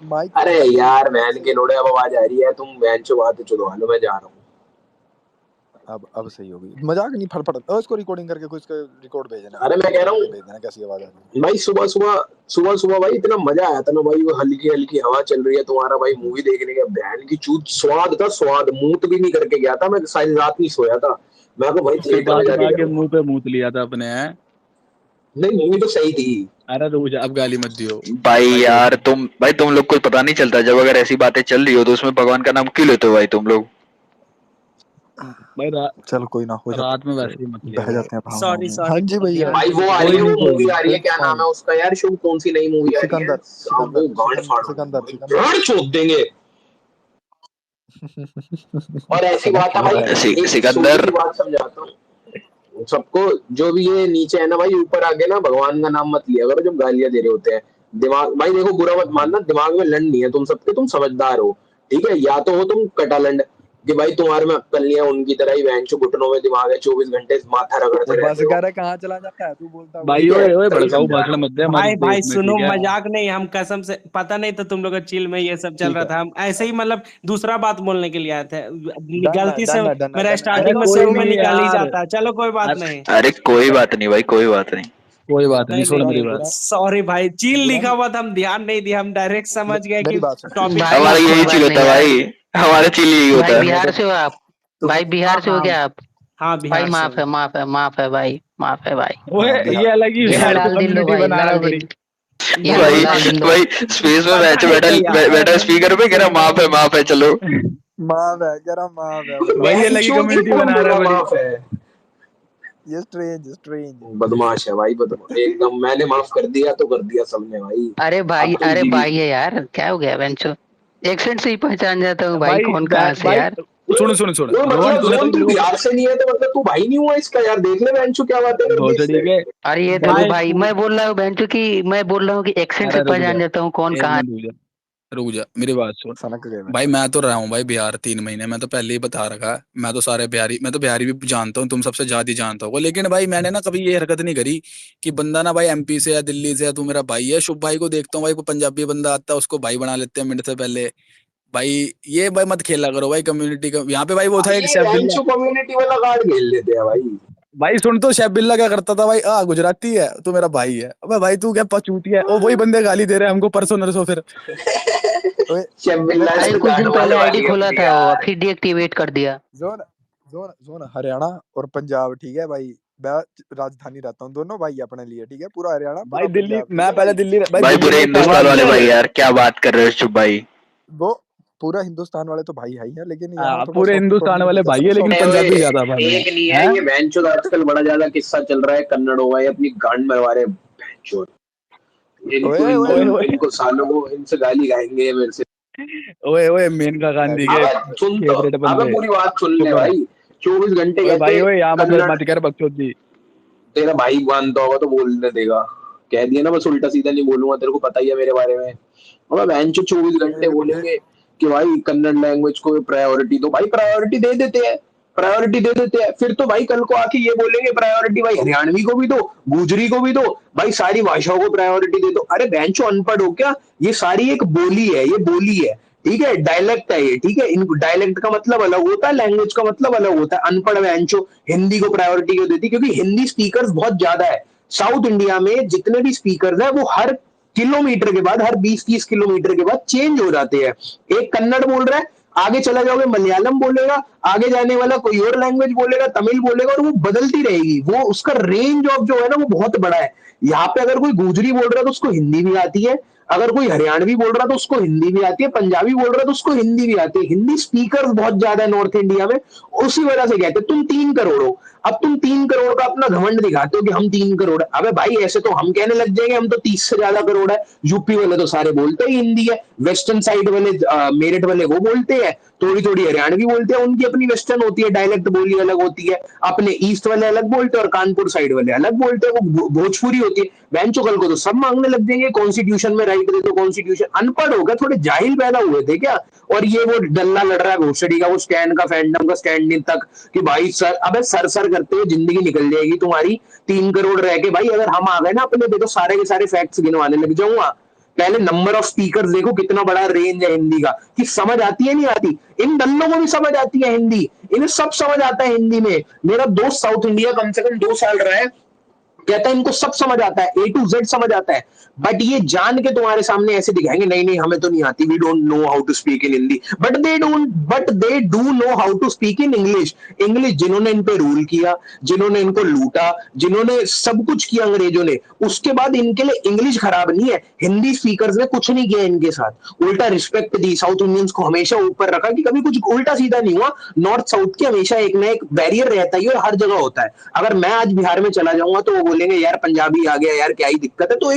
माइक अरे माइक से यार माइक बहन से। के लोड़े, अब आवाज आ रही है, तुम बहन चो बात चुदवा लो, मैं जा रहा हूँ। अब सही होगी, मजाक नहीं, फटफट इसको रिकॉर्डिंग करके कुछ रिकॉर्ड भेजना, अरे मैं कह रिकॉर्ड रहा करके हूँ भेज देना कैसी आवाज आ रही भाई, सुबह सुबह भाई इतना मजा आया था ना भाई, वो हल्की हल्की हवा चल रही है, तुम्हारा भाई है। मूवी देखने का, बहन की चूत स्वाद था, स्वाद मूत भी नहीं करके गया था मैं, सारी रात नहीं सोया था मैं, तो भाई थिएटर सुबह में जाके सुबह के करूंगा। मुंह पे मूत लिया था अपने हैं। नहीं मूवी तो सही थी। अरे रुक जा, अब गाली मत दियो भाई भाई, रुक। यार तुम लोग को पता नहीं चलता जब अगर ऐसी बातें चल रही हो तो उसमें भगवान का नाम क्यों लेते हो भाई तुम लोग? भाई चल कोई ना, हो जाता रात में है, वैसे ही मत लिया बह करो। जाते हैं भावनाओं सॉरी में। हाँ सॉरी जी भैया। भाई वो आ रही कोई है, नहीं वो कोई मूवी नहीं, आ रही है, दैट्स क्या नाम है फाइन। उसका यार, शुभ कौन सी नई मूवी आ रही है? सिकंदर वो सिकंदर गांड फाड़ सिकंदर दूंगा, सिकंदर। गांड चोद देंगे। और ऐसी समझ बात है भाई, रहा है। एक छोटी सिकंदर। सी बात समझाता हूँ सबको, जो भी ये नीचे है ना भाई, ऊपर आगे ना भगवान का नाम मत लिया करो जब गालियां दे रहे होते हैं। दिमाग भाई देखो, बुरा मत मानना, दिमाग में लंड नहीं है तुम सबके, तुम समझदार हो, ठीक है, या तो हो तुम कटालंड कि भाई तुम्हारे में अक्कल नहीं है, उनकी तरह ही वैंचो घुटनों में दिमाग है, 24 घंटे माथा रगड़ते वो बस रहते हो। कर कहाँ चला जाता है तू बोलता है भाई ठीक है, ओए ओए तभी भड़काऊ समझा भाषण रहा मत हूँ। दे हमारे भाई देश में, सुनो, ठीक है। मजाक नहीं, हम कसम से पता नहीं था तुम लोग का चिल में ये सब चल ठीक रहा है, था, हम ऐसे ही मतलब दूसरा बात बोलने के लिए आए थे। डन है, गलती से डन है, डन है, मेरा डन है। अरे स्टार्टिंग में कोई शुरू में नहीं निकाल ही यार, जाता है, चलो कोई बात नहीं। अरे कोई बात नहीं भाई, कोई बात नहीं। कोई बात नहीं, नहीं सुन नहीं मेरी नहीं, बात। सॉरी भाई, चिल बुरा लिखा हुआ था, हम ध्यान नहीं दिया, हम डायरेक्ट समझ गए कि मेरी बात सुन, टॉपिक भाई हमारा कोई यही बात चिल होता नहीं है यार। भाई, हमारा चिल यही भाई होता है। बिहार से हो आप? तुम भाई हाँ बिहार से हो हाँ क्या आप? हाँ, भाई बिहार से माफ है, हूँ। माफ है, माफ है भाई, माफ है भाई। ओए हाँ ये बिहार, अलग ही ये लो यार, तो लाल दिल लो कम्युनिटी भाई, बना रहा लाल है बड़ी। दिल, ये लो भाई लाल दिल लो। भाई स्पेस में पता बैठा है बैठा क्या यार, बैठा स्पीकर पे कह रहा माफ है चलो। माफ है, कह रहा माफ है भाई। भाई ये अलग ही वैंचो की कम्युनिटी कौन बना रहा बोला है बड़ी। माफ है? ये स्ट्रेंज स्ट्रेंज। बदमाश है भाई, बदमाश एकदम। मैंने माफ कर दिया तो कर दिया सबने भाई। अरे भाई, अब तुम अरे जीवी। भाई है यार, क्या हो गया बेंचो? एक्सेंट से ही पहचान जाता हूँ भाई, भाई कौन कहाँ से भाई यार। सुन सुन सुन, वो रोहन मतलब तूने तो जोन, तू मेरे को बिहार से नहीं है तो मतलब तू भाई नहीं हुआ इसका यार, देख ले वैंचो क्या बातें कर दी भोसड़ी इसने। के। अरे ये देखो भाई भाई, मैं बोल रहा हूँ बेंचो की, मैं बोल रहा हूँ कि एक्सेंट अरे से रुक जा, पहचान जाता हूँ कौन एक कहाँ। मिनट रुक जा, रुक जा मेरी बात सुन। सनक गए भाई मैं। मैं तो रहा हूँ भाई बिहार 3 महीने, मैं तो पहले ही बता रखा है, मैं तो सारे बिहारी, मैं तो बिहारी भी जानता हूँ, तुम सबसे ज्यादा ही जानता होगा, लेकिन भाई मैंने ना कभी ये हरकत नहीं करी कि बंदा ना भाई एमपी से या दिल्ली से है, तू मेरा भाई है। शुभ भाई को देखता हूँ भाई, को पंजाबी बंदा आता है उसको भाई बना लेते हैं मिनट से पहले। भाई ये भाई मत खेला करो भाई कम्युनिटी का, यहाँ पे भाई वो था एक ये शेफ बिल्ला। वैंचो कम्युनिटी वाला कार्ड खेल लेते हैं भाई। भाई सुन, तो शेफ बिल्ला क्या करता था भाई, गुजराती है तो मेरा भाई है, अबे भाई तू क्या पचूती है, ओ वही बंदे गाली दे रहे हैं हमको परसों नरसों फिर। ओए शबिल्ला अरे अरे से कुछ दिन कार्ड पहले वाले आईडी वाली खोला अपनी था वो, यार। फिर डीएक्टिवेट कर दिया। जोन जोन जोन हरियाणा और पंजाब, ठीक है भाई। मैं राजधानी रहता हूँ, दोनों भाई अपने लिए, ठीक है, पूरा हरियाणा भाई पूरा दिल्ली, पंजाब, ठीक मैं है पहले भाई। दिल्ली, भाई भाई दिल्ली पूरे में क्या हिंदुस्तान बात वाले है। भाई यार, क्या बात कर रहे हो शुभ भाई। वो पूरा हिंदुस्तान वाले तो भाई है ही है, लेकिन यहाँ थोड़ा पूरे सॉफ्ट हिंदुस्तान वाले कम्युनिटी का भाई सब है, लेकिन सॉफ्ट। पंजाबी ज्यादा भाई एक नहीं है। है ये वैंचो, आजकल बड़ा ज्यादा किस्सा चल रहा है, कन्नड़ हो गए अपनी गांड मरवा रहे वैंचो। इनको ओए इनको ओए ओए इनको सालों को इनसे गाली खाएंगे मेरे से। ओए ओए मेनका गांधी के अब सुन तो, फेवरेट अब बंदे, पूरी बात सुन ले चुप रहा। भाई। 24 घंटे ओए भाई कहते ओए यहाँ कन्नड़। मत कर बकचोदी। तेरा भाई मानता होगा तो बोलने देगा, कह दिया ना, बस उल्टा सीधा नहीं बोलूंगा, तेरे को पता ही है मेरे बारे में। अब वैंचो 24 घंटे बोलेंगे कि भाई कन्नड़ लैंग्वेज को प्रायोरिटी दो, भाई प्रायोरिटी दे देते हैं, प्रायोरिटी दे देते हैं। फिर तो भाई कल को आके ये बोलेंगे प्रायोरिटी भाई हरियाणवी को भी दो, गुजरी को भी दो, भाई सारी भाषाओं को प्रायोरिटी दे दो। अरे बेंचो अनपढ़ हो क्या? ये सारी एक बोली है, ये बोली है, ठीक है, डायलेक्ट है ये, ठीक है। इन डायलेक्ट का मतलब अलग होता है, लैंग्वेज का मतलब अलग होता है। अनपढ़ बेंचो हिंदी को प्रायोरिटी क्यों देती? क्योंकि हिंदी स्पीकर्स बहुत ज्यादा है साउथ इंडिया में। जितने भी स्पीकर्स है वो हर किलोमीटर के बाद, हर 20-30 किलोमीटर के बाद चेंज हो जाते हैं। एक कन्नड़ बोल रहा है, आगे चला जाओगे मलयालम बोलेगा, आगे जाने वाला कोई और लैंग्वेज बोलेगा, तमिल बोलेगा, और वो बदलती रहेगी। वो उसका रेंज ऑफ जो है ना वो बहुत बड़ा है। यहाँ पे अगर कोई गुजरी बोल रहा है तो उसको हिंदी भी आती है, अगर कोई हरियाणवी बोल रहा है तो उसको हिंदी भी आती है, पंजाबी बोल रहा है तो उसको हिंदी भी आती है। हिंदी स्पीकर्स बहुत ज्यादा है नॉर्थ इंडिया में, उसी वजह से कहते हैं तुम 3 करोड़ हो। अब तुम 3 करोड़ का अपना घमंड दिखाते हो कि हम 3 करोड़ है। अबे भाई ऐसे तो हम कहने लग जाएंगे हम तो 30 से ज्यादा करोड़ है। यूपी वाले तो सारे बोलते ही हिंदी है, वेस्टर्न साइड वाले मेरठ वाले वो बोलते हैं, थोड़ी थोड़ी हरियाणवी बोलते हैं, उनकी अपनी वेस्टर्न होती है, डायलेक्ट बोली अलग होती है। अपने ईस्ट वाले अलग बोलते हैं और कानपुर साइड वाले अलग बोलते हैं, वो भोजपुरी होती है। बेंचो कल को तो सब मांगने लग जाएंगे कॉन्स्टिट्यूशन में राइट दे दो, कॉन्स्टिट्यूशन। अनपढ़ हो गया, थोड़े जाहिल पैदा हुए थे क्या? और ये वो डल्ला लड़ रहा है घोसड़ी का, वो स्टैंड का, फैंडम का स्टैंड इन तक कि भाई सर, अबे सर सर करते हुए जिंदगी निकल जाएगी तुम्हारी। 3 करोड़ रह के भाई अगर हम आ गए ना अपने पे, तो सारे के सारे फैक्ट्स गिनवाने लग जाऊंगा। पहले नंबर ऑफ स्पीकर्स देखो कितना बड़ा रेंज है हिंदी का, कि समझ आती है नहीं आती। इन दल्लों को भी समझ आती है हिंदी, इन्हें सब समझ आता है हिंदी में। मेरा दोस्त साउथ इंडिया कम से कम 2 साल रहा है, कहता है इनको सब समझ आता है, A to Z समझ आता है। बट ये जान के तुम्हारे सामने ऐसे दिखाएंगे नहीं नहीं हमें तो नहीं आती, we don't know how to speak in Hindi. But they do know how to speak in English. English जिन्होंने इन पे रूल किया, जिन्होंने इनको लूटा, जिन्होंने सब कुछ किया अंग्रेजों ने, उसके बाद इनके लिए इंग्लिश खराब नहीं है। हिंदी स्पीकर्स ने कुछ नहीं किया इनके साथ, उल्टा रिस्पेक्ट दी, साउथ इंडियंस को हमेशा ऊपर रखा, कि कभी कुछ उल्टा सीधा नहीं हुआ। नॉर्थ साउथ की हमेशा एक ना एक बैरियर रहता ही और हर जगह होता है। अगर मैं आज बिहार में चला जाऊंगा तो वो बोलेंगे यार पंजाबी आ गया यार क्या ही दिक्कत है, तो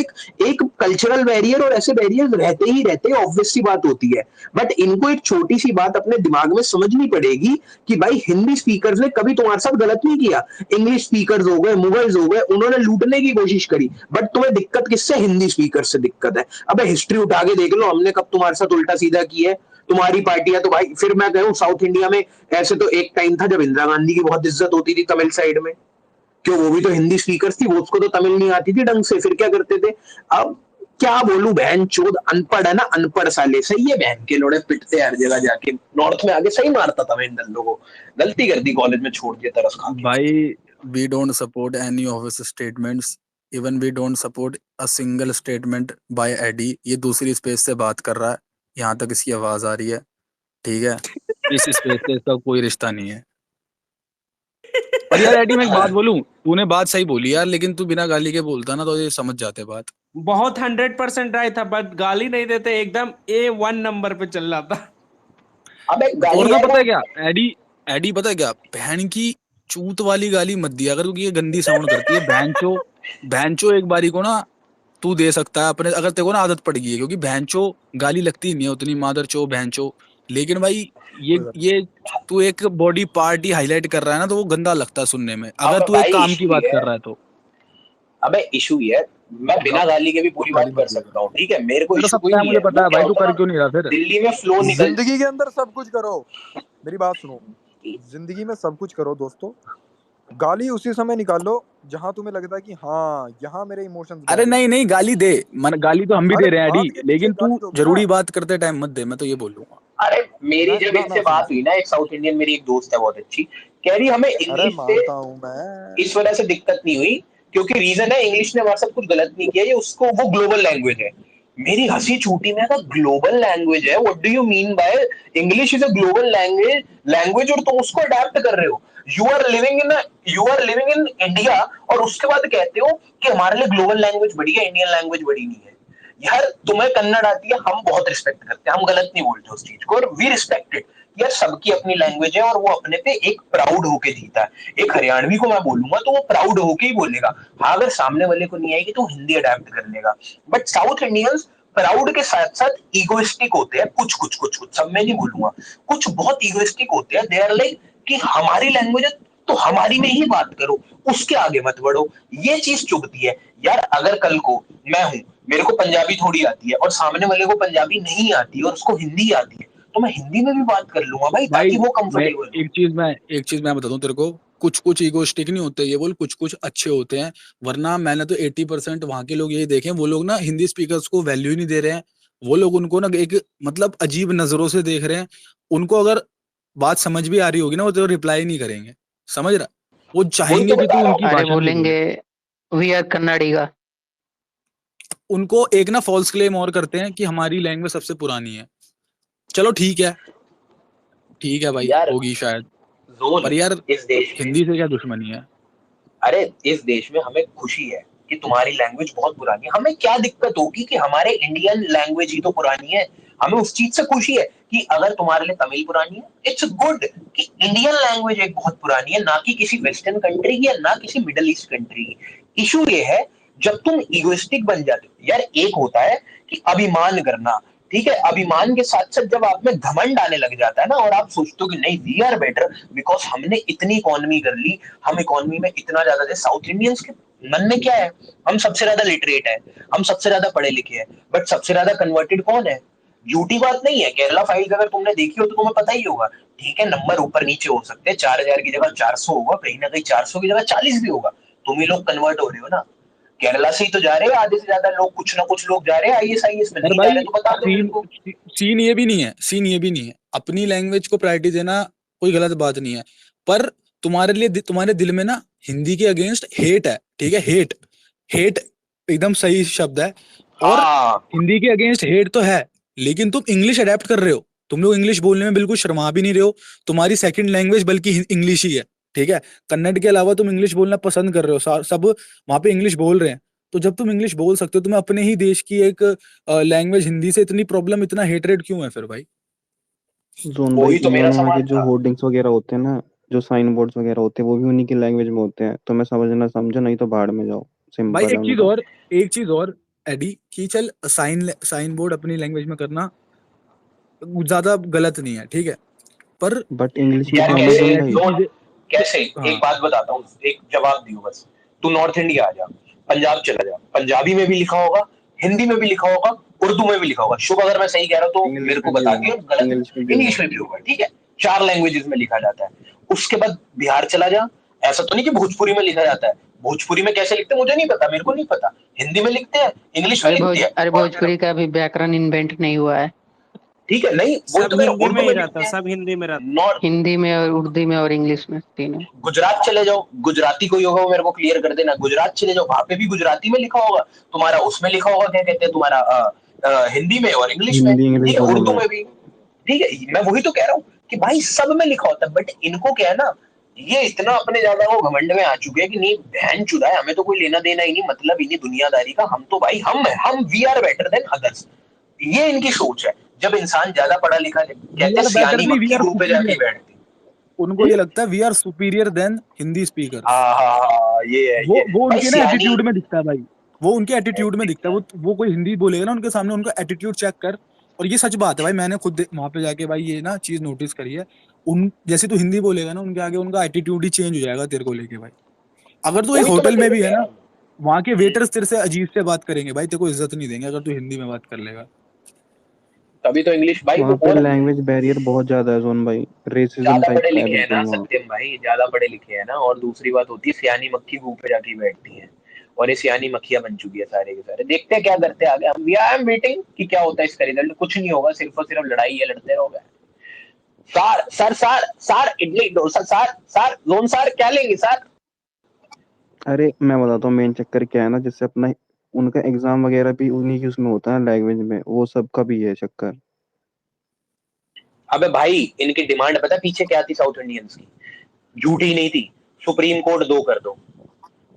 एक कल्चरल बैरियर और ऐसे बैरियर रहते ही रहते हैं, ऑब्वियस सी बात होती है। बट इनको एक छोटी सी बात अपने दिमाग में समझनी पड़ेगी कि भाई हिंदी स्पीकर्स ने कभी तुम्हारे साथ गलत नहीं किया, इंग्लिश स्पीकर्स हो गए, मुगल्स हो गए, उन्होंने लूटने की कोशिश करी, बट तुम्हें दिक्कत किससे, हिंदी स्पीकर से दिक्कत है। अबे हिस्ट्री उठा के देख लो, हमने कब तुम्हारे साथ उल्टा सीधा किया है, तुम्हारी पार्टियां तो भाई, फिर मैं कहूं साउथ इंडिया में ऐसे तो एक टाइम था जब इंदिरा गांधी की बहुत इज्जत होती थी तमिल साइड में, क्यों, वो भी तो हिंदी स्पीकर्स थी, वो उसको तो तमिल नहीं आती थी ढंग से, फिर क्या करते थे। अब क्या बोलूं, बहन चोद अनपढ़ है ना, अनपढ़ साले, सही है बहन के लोड़े, पिटते हर जगह जाके, नॉर्थ में आगे सही मारता था मैं इन दल्लों को, गलती कर दी कॉलेज में छोड़ दिया तरस खा के। भाई we don't support any of his statements, even we don't support a single statement by Eddie। ये दूसरी स्पेस से बात कर रहा है, यहाँ तक इसकी आवाज आ रही है, ठीक है, इस स्पेस से इसका कोई रिश्ता नहीं है। और यार एडी मैं एक बात बोलूं, तूने बात सही बोली यार, लेकिन तू बिना गाली के बोलता ना तो ये समझ जाते बात। बहुत 100% राइट था, बट गाली नहीं देते, एकदम A1 नंबर पे चल रहा था। अबे और ना पता है क्या एडी पता है क्या, बहन की चूत वाली गाली मत दिया अगर, क्योंकि ये गंदी साउंड करती है। बहनचो एक बारी को ना तू दे सकता है अपने, अगर तेरे को ना आदत पड़ गई है, क्योंकि बहनचो गाली लगती नहीं है उतनी, मादरचो बहनचो, लेकिन भाई ये तू एक बॉडी पार्ट ही हाईलाइट कर रहा है ना, तो वो गंदा लगता है सुनने में, अगर तू एक काम की बात कर रहा है तो। अबे इशू ये है, मैं बिना गाली के भी पूरी बात कर सकता हूँ, ठीक है, मेरे को इशू कोई नहीं मुझे है। पता है भाई, तू कर क्यों नहीं रहा फिर? दिल्ली में फ्लो निकल, जिंदगी के अंदर सब कुछ करो, मेरी बात सुनो, जिंदगी में सब कुछ करो दोस्तों, गाली उसी समय निकालो जहां तुम्हें लगता है कि हाँ यहाँ मेरे इमोशंस। अरे नहीं गाली दे, मन गाली तो हम भी दे रहे हैं एडी, लेकिन तू जरूरी बात करते टाइम मत दे, मैं तो ये बोलूंगा। अरे मेरी जब इनसे बात हुई ना, एक साउथ इंडियन मेरी एक दोस्त है बहुत अच्छी, कह रही हमें इंग्लिश से इस वजह से दिक्कत नहीं हुई, क्योंकि रीजन है इंग्लिश ने हमारे साथ कुछ गलत नहीं किया, ये उसको वो ग्लोबल लैंग्वेज है। मेरी हंसी छूटी, में कहा ग्लोबल लैंग्वेज है, what do you mean by English is a global language और तुम उसको अडैप्ट कर रहे हो। You are living in India और उसके बाद कहते हो कि हमारे लिए ग्लोबल लैंग्वेज बड़ी है, इंडियन लैंग्वेज बड़ी नहीं है। यार तुम्हें कन्नड़ आती है, हम बहुत रिस्पेक्ट करते हैं, हम गलत नहीं बोलते उस चीज को, और वी रिस्पेक्टेड, यार सबकी अपनी लैंग्वेज है और वो अपने पे एक प्राउड होके जीता है। एक हरियाणवी को मैं बोलूंगा तो वो प्राउड होके ही बोलेगा, हाँ अगर सामने वाले को नहीं आएगी तो हिंदी अडेप्ट कर लेगा। बट साउथ इंडियंस प्राउड के साथ साथ इगोइस्टिक होते हैं, कुछ सब मैं नहीं बोलूंगा, कुछ बहुत इगोइस्टिक होते हैं। दे आर लाइक कि हमारी लैंग्वेज है तो हमारी में ही बात करो, उसके आगे मत बढ़ो, ये चीज चुभती है। यार अगर कल को मैं हूं, मेरे को पंजाबी थोड़ी आती है और सामने वाले को पंजाबी नहीं आती और उसको हिंदी आती है, तो मैं हिंदी में भी बात कर लूंगा भाई, ताकि वो कंफर्टेबल। एक चीज मैं बता दूं तेरे को, कुछ इगोस्टिक नहीं होते ये बोल, कुछ अच्छे होते हैं, वरना मैंने तो 80% वहां के लोग यही देखे, वो लोग ना हिंदी स्पीकर्स को वैल्यू ही नहीं दे रहे हैं, वो लोग उनको ना एक मतलब अजीब नजरों से देख रहे हैं। उनको अगर बात समझ भी आ रही होगी ना, वो तो रिप्लाई नहीं करेंगे, समझ रहा, वो चाहेंगे कि तू उनकी भाषा बोलेंगे वी आर कन्नडिगा। उनको एक ना फॉल्स क्लेम और करते हैं कि हमारी लैंग्वेज सबसे पुरानी है। चलो ठीक है भाई, होगी शायद, पर यार इस देश हिंदी से क्या दुश्मनी है? अरे इस देश में हमें खुशी है कि तुम्हारी लैंग्वेज बहुत पुरानी है, हमें क्या दिक्कत होगी कि हमारे इंडियन लैंग्वेज ही तो पुरानी है, हमें उस चीज से खुशी है कि अगर तुम्हारे लिए तमिल पुरानी है, इट्स गुड कि इंडियन लैंग्वेज एक बहुत पुरानी है, ना कि किसी वेस्टर्न कंट्री की या ना किसी मिडिल ईस्ट कंट्री की। इशू ये है जब तुम इगोइस्टिक बन जाते हो। यार एक होता है कि अभिमान करना, ठीक है, अभिमान के साथ साथ जब आप में घमंड आने लग जाता है ना, और आप सोचते हो कि नहीं वी आर बेटर बिकॉज हमने इतनी इकोनॉमी कर ली, हम इकोनॉमी में इतना ज्यादा थे। साउथ इंडियंस के मन में क्या है, हम सबसे ज्यादा लिटरेट है, हम सबसे ज्यादा पढ़े लिखे हैं, बट सबसे ज्यादा कन्वर्टेड कौन है? झूठी बात नहीं है, केरला फाइल्स अगर तुमने देखी हो तो तुम्हें पता ही होगा, ठीक है, नंबर ऊपर नीचे हो सकते हैं, 4000 की जगह 400 होगा, कहीं ना कहीं 400 की जगह 40 भी होगा, तुम ही लोग कन्वर्ट हो रहे हो ना, केरला से ही तो जा रहे हैं आधे से ज्यादा लोग, कुछ ना कुछ लोग जा रहे हैं IAS में, नहीं जा रहे तो बता दो मेरे को। सीन ये भी नहीं है, अपनी लैंग्वेज को प्रायोरिटी देना कोई गलत बात नहीं है, पर तुम्हारे दिल में ना हिंदी के अगेंस्ट हेट है, ठीक है, हेट एकदम सही शब्द है, और हिंदी के अगेंस्ट हेट तो है, लेकिन तुम इंग्लिश अडेप्ट कर रहे हो, तुम लोग इंग्लिश बोलने में बिल्कुल शर्मा भी नहीं रहे हो, तुम्हारी सेकंड लैंग्वेज बल्कि इंग्लिश ही है, ठीक है, कन्नड़ के अलावा तुम इंग्लिश बोलना पसंद कर रहे हो, सब वहां पे इंग्लिश बोल रहे हैं, तो जब तुम इंग्लिश बोल सकते हो, तुम्हें अपने ही देश की एक लैंग्वेज हिंदी से इतनी प्रॉब्लम, इतना हेटरेट क्यों है फिर भाई? जोन भाई, तो मेरा के जो होर्डिंग्स वगैरह होते हैं ना, जो साइन बोर्ड्स वगैरह होते हैं वो भी उन्हीं की लैंग्वेज में होते हैं, तो मैं समझना समझो, नहीं तो भाड़ में जाओ, भाई सिंपल है उनका। एक चीज और एडी, कि चल साइन बोर्ड अपनी लैंग्वेज में करना ज्यादा गलत नहीं है, ठीक है, पर बट इंग्लिश में यार तो होना कैसे चाहिए भाई। कैसे हाँ एक बात बताता हूँ, एक जवाब दियो बस। तू नॉर्थ इंडिया आ जा, पंजाब चला जा, पंजाबी में भी लिखा होगा, हिंदी में भी लिखा होगा, उर्दू में भी लिखा होगा। शुभ, अगर मैं सही कह रहा हूँ तो इंग्लिश मेरे को में भी बता होगा, दियो, गलत इंग्लिश में भी इंग्लिश होगा। में भी होगा, ठीक है। 4 लैंग्वेजेस में लिखा जाता है। उसके बाद बिहार चला जा, ऐसा तो नहीं कि भोजपुरी में लिखा जाता है। भोजपुरी में कैसे लिखते हैं मुझे नहीं पता, मेरे को नहीं पता। हिंदी में लिखते हैं, इंग्लिश में लिखते हैं, अरे और फिर भोजपुरी का अभी व्याकरण इन्वेंट नहीं हुआ है। ठीक है, नहीं वही सब तो कह रहा हूँ, हिंदी में उर्दू ही में रहता, लिखते हैं। सब हिंदी में रहता। नॉर्थ हिंदी में और उर्दू में और इंग्लिश में, तीनों। गुजरात चले जाओ, गुजराती कोई होगा वो मेरे को क्लियर कर देना। गुजरात चले जाओ, वहां पे भी गुजराती में लिखा होगा तुम्हारा, उसमें लिखा होगा क्या कहते हैं तुम्हारा हिंदी में और इंग्लिश में, हिंदी इंग्लिश ठीक है, दोनों उर्दू में। में भी। ठीक है, मैं वही तो कह रहा हूँ कि भाई सब में लिखा होता है, बट इनको क्या है ना, ये इतना अपने ज्यादा वो घमंड में आ चुके हैं कि नहीं बहन चुदा है, हमें तो कोई लेना देना ही नहीं, मतलब ही नहीं दुनियादारी का। हम तो भाई हम we are better than others, ये इनकी सोच है। जब इंसान ज्यादा पढ़ा लिखा, वी कहते हैं आर बेटर सियानी नहीं, वी मक्खी आर मुंह पे जाके सुपीरियर। बैठती। उनको ये लगता है we are superior than Hindi speakers. हाँ हाँ हाँ, ये है ये वो भाई उनके ना सियानी। एटीट्यूड में दिखता है भाई, वो उनके एटीट्यूड में दिखता है। वो कोई हिंदी बोलेगा ना उनके सामने, उनका एटीट्यूड चेक कर। और ये सच बात है भाई, मैंने खुद वहां पे जाके भाई ये ना चीज नोटिस करी है। उन जैसे तू हिंदी बोलेगा ना उनके आगे, उनका एटीट्यूड ही चेंज हो जाएगा तेरे को लेके भाई। अगर तू एक वही तो मैं होटल तेरे में को भी है कह रहा ना, हूँ। वहां के वेटर्स तेरे से अजीब से बात करेंगे भाई, तेरे को इज्जत नहीं देंगे अगर तू हिंदी में बात कर लेगा। तभी तो इंग्लिश भाई वहाँ वो, पे और लैंग्वेज बैरियर बहुत ज्यादा है जोन भाई, रेसिज्म ज्यादा टाइप पढ़े का है लिखे हैं बिल्कुल ना वहाँ। सत्यम भाई, ज्यादा पढ़े लिखे हैं ना। और दूसरी बात होती है सियानी मक्खी मुंह पे जाके बैठती है, और ये सियानी मक्खियां बन चुकी है सारे के सारे। देखते हैं क्या करते हैं आगे। हम आई एम वेटिंग कि क्या होता है इसका रिजल्ट। कुछ नहीं होगा, सिर्फ और सिर्फ लड़ाई है, लड़ते रहोगे। सार इडली डोसा, सार लोन, सार क्या लेंगे सार। अरे मैं बताता हूँ मेन चक्कर क्या है ना, जिससे अपना उनका एग्जाम वगैरह भी उन्हीं की उसमें होता है लैंग्वेज में, वो सबका भी है चक्कर। अबे भाई इनकी डिमांड पता पीछे क्या थी साउथ इंडियंस की? झूठी नहीं थी, सुप्रीम कोर्ट 2 कर दो,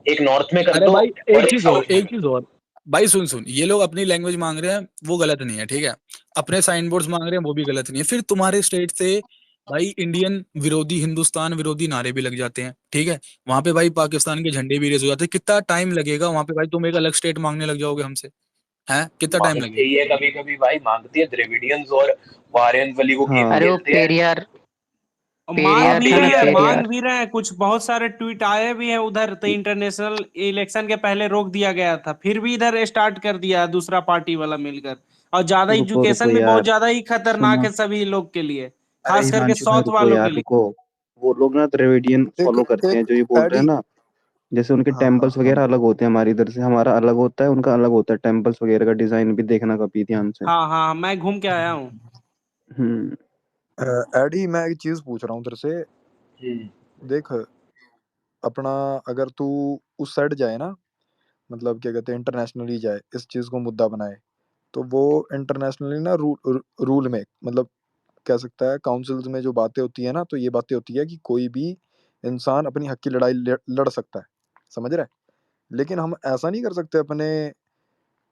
एक नॉर्थ में कर अरे दो भाई और एक साउथ में एक कर चीज दो। और भाई, सुन ये लोग अपनी लैंग्वेज मांग रहे हैं, वो गलत नहीं है, ठीक है। अपने साइन बोर्ड्स मांग रहे हैं, वो भी गलत नहीं है। फिर तुम्हारे स्टेट से भाई इंडियन विरोधी, हिंदुस्तान विरोधी नारे भी लग जाते हैं, ठीक है। वहां पे भाई पाकिस्तान के झंडे भी रेज हो जाते हैं। कितना टाइम लगेगा वहां पे भाई, तुम एक अलग स्टेट मांगने लग जाओगे हमसे, हैं? कितना टाइम मांगते लगेगा? ही है कभी कभी भाई, मांगती है द्रविडियंस और वारियन वली को गेम अरे वो खेलते हैं। पेरियार मांग पेरियार भी था ना, रहे हैं, मांग पेरियार। भी रहे हैं, कुछ बहुत सारे ट्वीट आए भी हैं उधर। तो इंटरनेशनल इलेक्शन के पहले रोक दिया गया था, फिर भी इधर स्टार्ट कर दिया दूसरा पार्टी वाला मिलकर। और ज्यादा रुको रुको एजुकेशन भी बहुत यार, ज्यादा ही खतरनाक सुनो। है सभी लोग के लिए, अरे खास करके हिमांशु भाई साउथ रुको वालों के यार लिए। रुको। वो लोग ना द्रविडियन एक फॉलो करते हैं, एक जो ये बोल रहे हैं एडी। ना। जैसे उनके हाँ हाँ टेम्पल्स हाँ। वगैरह अलग होते हैं, हमारे इधर से हमारा अलग होता है, उनका अलग होता है। टेम्पल्स वगैरह का डिजाइन भी देखना कभी ध्यान से। हाँ हाँ, मैं घूम के आया हूँ। हम्म। एडी, मैं एक चीज पूछ रहा हूँ तेरे से। देख, अपना अगर तू उस साइड जाए ना, मतलब क्या कहते हैं, इंटरनेशनली जाए, इस चीज को मुद्दा बनाए, तो वो इंटरनेशनली ना रूल में, मतलब कह सकता है काउंसिल्स में जो बातें होती है ना, तो ये बातें होती है कि कोई भी इंसान अपनी हक की लड़ाई लड़ सकता है, समझ रहा है। लेकिन हम ऐसा नहीं कर सकते अपने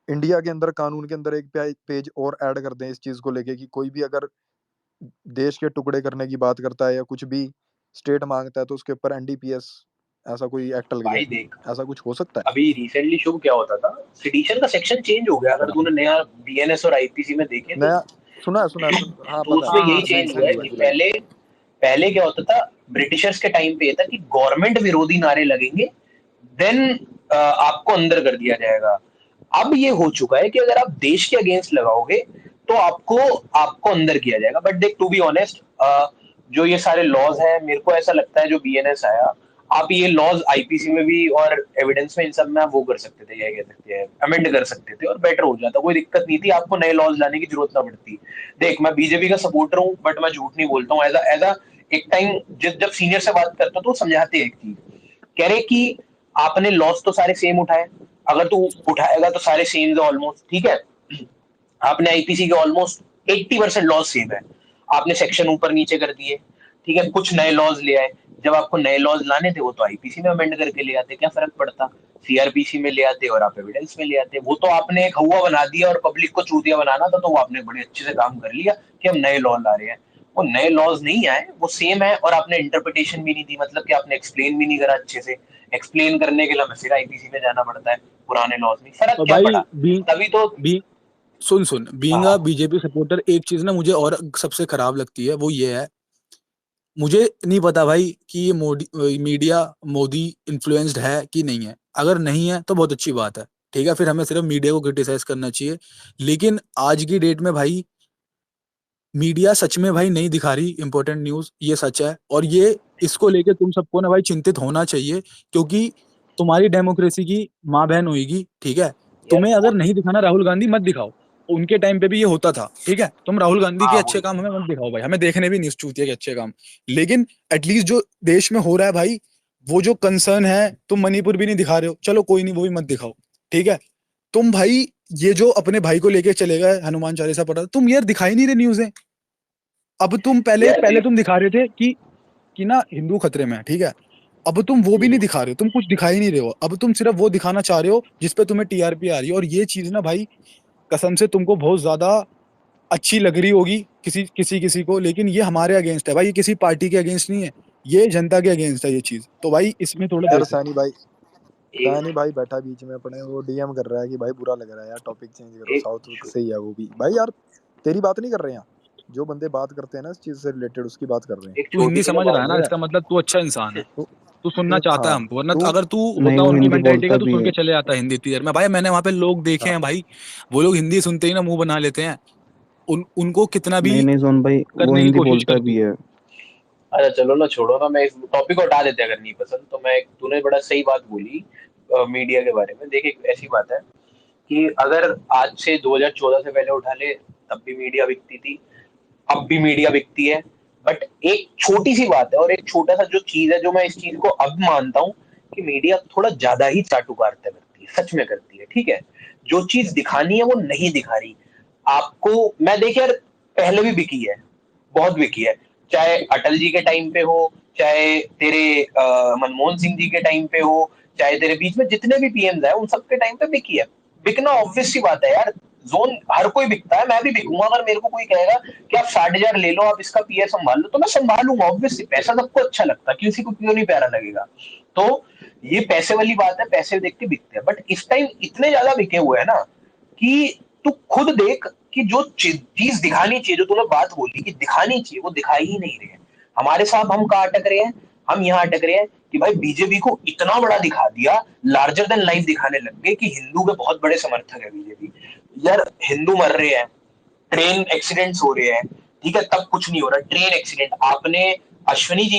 इंडिया के अंदर, कानून के अंदर एक पेज और ऐड कर दें इस चीज को लेके, कि कोई भी अगर देश के टुकड़े करने की बात करता है या कुछ भी स्टेट मांगता है, तो उसके ऊपर एनडीपीएस ऐसा कोई एक्ट लग जाए। भाई देख, ऐसा कुछ हो सकता अभी रिसेंटली शुभ क्या होता था, सिटीशन का सेक्शन चेंज हो गया। अगर तूने नया बीएनएस और आईपीसी में देखे है? तो नया सुना है हाँ, तो पता है उसमें हाँ पता यही हाँ, है, चेंज रिसेंटली हुआ है हुआ है कि जुलाई में। पहले पहले क्या होता था, ब्रिटिशर्स के टाइम पे ये था कि गवर्नमेंट विरोधी नारे लगेंगे, देन आपको अंदर कर दिया जाएगा। अब ये हो चुका है कि अगर आप देश के अगेंस्ट लगाओगे तो आपको आपको अंदर किया जाएगा। बट देख, टू बी ऑनेस्ट, जो ये सारे लॉज हैं, मेरे को ऐसा लगता है जो बीएनएस आया, आप ये लॉज आईपीसी में भी और एविडेंस में, इन सब में आप वो कर सकते थे, क्या कह सकते हैं, अमेंड कर सकते थे और बेटर हो जाता, कोई दिक्कत नहीं थी, आपको नए लॉज लाने की जरूरत ना पड़ती। देख, मैं बीजेपी का सपोर्टर हूँ, बट मैं झूठ नहीं बोलता हूँ। एज एक टाइम जब सीनियर से बात करता तो समझाते हैं एक चीज, कह रहे कि आपने लॉस तो सारे सेम उठाए, अगर तू उठाएगा तो सारे सेम है ऑलमोस्ट, ठीक है। आपने आईपीसी के ऑलमोस्ट 80% लॉस सेम है, आपने सेक्शन ऊपर नीचे कर दिए, ठीक है, कुछ नए लॉज ले आए। जब आपको नए लॉज लाने थे वो तो आईपीसी में अमेंड करके ले आते, क्या फर्क पड़ता, सीआरपीसी में ले आते और आप एविडेंस में ले आते। वो तो आपने एक हवा बना दिया और पब्लिक को चूतिया बनाना था, तो वो आपने बड़े अच्छे से काम कर लिया कि हम नए लॉ ला रहे हैं। वो नए लॉज नहीं आए, वो सेम है, और आपने इंटरप्रिटेशन भी नहीं दी, मतलब कि आपने एक्सप्लेन भी नहीं करा अच्छे से। एक्सप्लेन करने के लिए हमें फिर आईपीसी में जाना पड़ता है, पुराने लॉज में फर्क और क्या भाई पड़ा? तभी तो सुन बीइंग अ बीजेपी सपोर्टर, एक चीज ना मुझे और सबसे खराब लगती है, वो ये है, मुझे नहीं पता भाई कि ये मीडिया मोदी इन्फ्लुएंस्ड है कि नहीं है। अगर नहीं है तो बहुत अच्छी बात है, ठीक है, फिर हमें सिर्फ मीडिया को क्रिटिसाइज करना चाहिए। लेकिन आज की डेट में भाई मीडिया सच में भाई नहीं दिखा रही इंपॉर्टेंट न्यूज, ये सच है। और ये इसको लेके तुम सबको ना भाई चिंतित होना चाहिए, क्योंकि तुम्हारी डेमोक्रेसी की माँ बहन होगी, ठीक है। तुम्हें अगर नहीं दिखाना राहुल गांधी मत दिखाओ, उनके टाइम पे भी ये होता था, ठीक है। तुम राहुल गांधी के अच्छे काम हमें मत दिखाओ भाई, हमें देखने भी नहीं चूतिया के अच्छे काम। लेकिन एटलीस्ट जो देश में हो रहा है भाई, वो जो कंसर्न है, तुम मणिपुर भी नहीं दिखा रहे हो, चलो कोई नहीं, वो भी मत दिखाओ, ठीक है। तुम भाई ये जो अपने भाई को लेके चले गए, हनुमान चालीसा पढ़ा, तुम यार दिखाई नहीं रहे न्यूज़ें। अब तुम पहले तुम दिखा रहे थे कि ना हिंदू खतरे में है, ठीक है। अब तुम वो भी नहीं दिखा रहे हो, तुम कुछ दिखा ही नहीं रहे हो। अब तुम सिर्फ वो दिखाना चाह रहे हो जिसपे तुम्हें टीआरपी आ रही है। और ये चीज ना भाई कसम से तुमको बहुत ज्यादा अच्छी लग रही होगी किसी को, लेकिन ये हमारे अगेंस्ट है भाई, ये किसी पार्टी के अगेंस्ट नहीं है, ये जनता के अगेंस्ट है ये चीज। तो भाई इसमें थोड़ा यार सैनी भाई बैठा बीच में अपने, वो डीएम कर रहा है कि भाई बुरा लग रहा है यार, टॉपिक चेंज करो। साउथ से ही है वो भी भाई। यार तेरी बात नहीं कर रहे हैं, जो बंदे बात करते हैं ना इस चीज से रिलेटेड, उसकी बात कर रहे हैं। तू हिंदी समझ रहा है ना, इसका मतलब तू अच्छा इंसान है, तू सुनना चाहता है हमको। वरना अगर तू नहीं, होता वो उनकी हिंदी मेंटालिटी का, बोलता तू भी सुन के है। चले आता हिंदी थिएटर में। भाई मैंने वहां पे लोग देखे हैं भाई, वो लोग हिंदी सुनते ही ना मुंह बना लेते हैं। उनको कितना भी नहीं जोन भाई, वो करने की हिंदी कोशिश बोलता कर भी दो। है। अच्छा चलो ना, छोड़ो ना, मैं इस टॉपिक को हटा देते हैं अगर नहीं पसंद तो। मैं तूने बड़ा सही बात बोली मीडिया के बारे में। देखिए ऐसी बात है कि अगर आज से 2014 से पहले उठा ले, तब भी मीडिया बिकती थी, अब भी मीडिया बिकती है। बट एक छोटी सी बात है, और एक छोटा सा जो चीज है, जो मैं इस चीज को अब मानता हूँ कि मीडिया थोड़ा ज्यादा ही चाटुकारिता करती है, सच में करती है, ठीक है। जो चीज दिखानी है वो नहीं दिखा रही आपको। मैं देख यार, पहले भी बिकी है, बहुत बिकी है, चाहे अटल जी के टाइम पे हो, चाहे तेरे मनमोहन सिंह जी के टाइम पे हो, चाहे तेरे बीच में जितने भी पीएम आए उन सबके टाइम पे बिकी है। बिकना ऑब्वियस सी बात है यार, जोन हर कोई बिकता है, मैं भी बिकूंगा। अगर मेरे को कोई कहेगा कि आप 60,000 ले लो, आप इसका पीए संभाल लो, तो मैं संभालूंगा। ऑब्वियसली पैसा सबको अच्छा लगता है, किसी को क्यों नहीं प्यारा लगेगा। तो ये पैसे वाली बात है, पैसे देख के बिकते हैं। बट इस टाइम इतने ज्यादा बिके हुए हैं ना कि तू खुद देख कि जो चीज दिखानी चाहिए, जो तूने बात बोली कि दिखानी चाहिए, वो दिखाई ही नहीं रहे हैं हमारे साथ। हम कहाँ अटक रहे हैं? हम यहाँ अटक रहे हैं कि भाई बीजेपी को इतना बड़ा दिखा दिया, लार्जर देन लाइफ दिखाने लग गए कि हिंदू के बहुत बड़े समर्थक है बीजेपी। यार हिंदू मर रहे हैं, ट्रेन एक्सीडेंट्स हो रहे हैं, ठीक है, तब कुछ नहीं हो रहा। ट्रेन एक्सीडेंट आपने, अश्विनी जी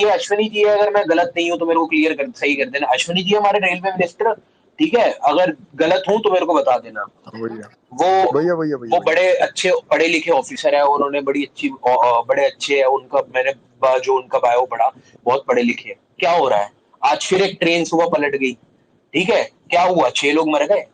है, अगर मैं गलत नहीं हूं तो मेरे को सही कर देना। अश्विनी जी हमारे रेलवे मिनिस्टर, ठीक है, अगर गलत हूं तो मेरे को बता देना। वो बड़े अच्छे पढ़े लिखे ऑफिसर है, उन्होंने बड़े अच्छे है उनका, मैंने जो उनका बायो पढ़ा, बहुत पढ़े लिखे। क्या हो रहा है आज? फिर एक ट्रेन सुबह पलट गई, ठीक है, क्या हुआ? 6 लोग मर गए।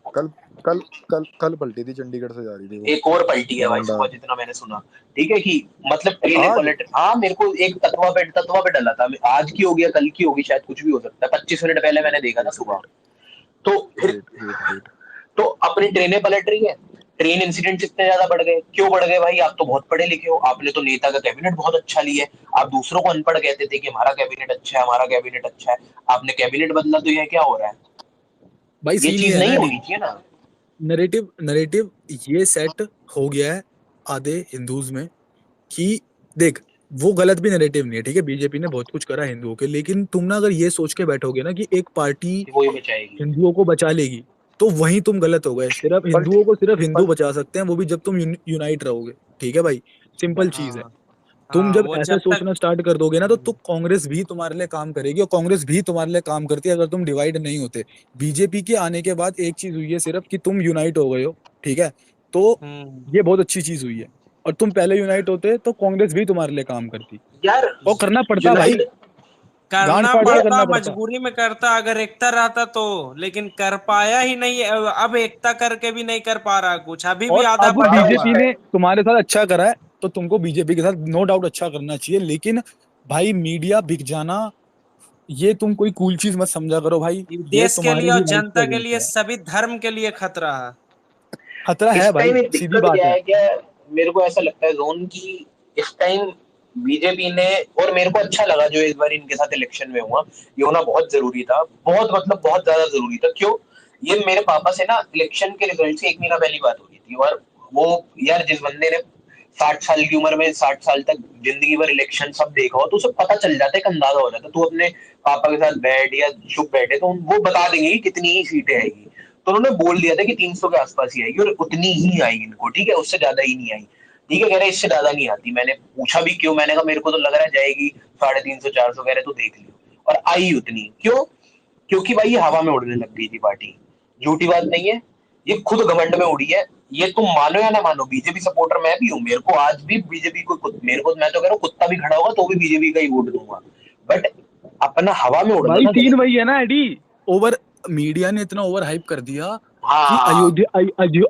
कल पलटी थी, चंडीगढ़ से जा रही थी वो। एक और पलटी है भाई सुबह, जितना मैंने सुना, ठीक है, कि मतलब ट्रेनें पलट। हाँ मेरे को एक तत्वा पे डला था, आज की होगी या कल की होगी, शायद कुछ भी हो सकता है, 25 मिनट पहले मैंने देखा था सुबह। तो फिर तो अपनी ट्रेनें पलट रही है, ट्रेन इंसिडेंट इतने ज्यादा बढ़ गए। क्यों बढ़ गए भाई? आप तो बहुत पढ़े लिखे हो, आपने तो नेता का कैबिनेट बहुत अच्छा लिया है। आप दूसरों को अनपढ़ कहते थे कि हमारा कैबिनेट अच्छा है, हमारा कैबिनेट अच्छा है। आपने कैबिनेट बदला तो यह क्या हो रहा है भाई? ये चीज नहीं होनी चाहिए ना। नरेटिव ये सेट हो गया है आधे हिंदूज में कि देख, वो गलत भी नरेटिव नहीं है, ठीक है, बीजेपी ने बहुत कुछ करा हिंदुओं के। लेकिन तुम ना अगर ये सोच के बैठोगे ना कि एक पार्टी हिंदुओं को बचा लेगी, तो वहीं तुम गलत हो गए। सिर्फ हिंदुओं को सिर्फ हिंदू बचा सकते हैं, वो भी जब तुम यूनाइट रहोगे, ठीक है भाई, सिंपल चीज है। तुम जब ऐसे सोचना स्टार्ट कर दोगे ना, तो कांग्रेस भी तुम्हारे लिए काम करेगी, और कांग्रेस भी तुम्हारे लिए काम करती है अगर तुम डिवाइड नहीं होते। बीजेपी के आने के बाद एक चीज हुई है सिर्फ कि तुम यूनाइट हो गए हो, ठीक है, तो ये बहुत अच्छी चीज हुई है। और तुम पहले यूनाइट होते तो कांग्रेस भी तुम्हारे लिए काम करती यार, और करना पड़ता भाई, करना पड़ता, मजबूरी में करता अगर एकता रहता तो। लेकिन कर पाया ही नहीं, अब एकता करके भी नहीं कर पा रहा कुछ, अभी भी आधा अब बीजेपी ने तुम्हारे साथ अच्छा करा है, तो तुमको बीजेपी के साथ नो डाउट अच्छा करना चाहिए। लेकिन भाई मीडिया बिक जाना, ये तुम कोई कूल चीज मत समझा करो भाई। देश के लिए और जनता के लिए, सभी धर्म के लिए खतरा है। खतरा है भाई, सीधी बात है। क्या मेरे को ऐसा लगता है जोन की इस टाइम बीजेपी ने, और मेरे को अच्छा लगा जो इस बार इनके साथ इलेक्शन में हुआ, ये होना बहुत जरूरी था, बहुत मतलब बहुत ज्यादा जरूरी था। क्यों? ये मेरे पापा से ना इलेक्शन के रिजल्ट से 1 महीना पहली बात हो रही थी, और वो यार जिस बंदे ने 60 साल की उम्र में 60 साल तक जिंदगी भर इलेक्शन सब देखा हो तो उसे पता चल जाता है, एक अंदाजा हो जाता है। तू अपने पापा के साथ बैठ या चुप बैठे तो वो बता देंगे कि कितनी ही सीटें आएगी। तो उन्होंने बोल दिया था कि 300 के आसपास ही आएगी, और उतनी ही आई इनको, ठीक है, उससे ज्यादा ही नहीं आई। ठीक है, कह रहे इससे ज्यादा नहीं आती। मैंने पूछा भी क्यों, मैंने कहा मेरे को तो लग रहा है जाएगी 350 400, कह रहे तो देख लियो, और आई उतनी। क्यों? क्योंकि भाई ये हवा में उड़ने लग गई थी पार्टी, झूठी बात नहीं है, ये खुद घमंड में उड़ी है। ये तुम मानो या ना मानो, बीजेपी सपोर्टर मैं भी हूँ, मेरे को आज भी बीजेपी को, मेरे को, मैं तो कह रहा हूँ कुत्ता भी खड़ा होगा तो भी बीजेपी का ही वोट दूंगा, बट अपना हवा में उड़ना भाई ना 3 वही है ना एडी। ओवर मीडिया ने इतना ओवर हाइप कर दिया कि हाँ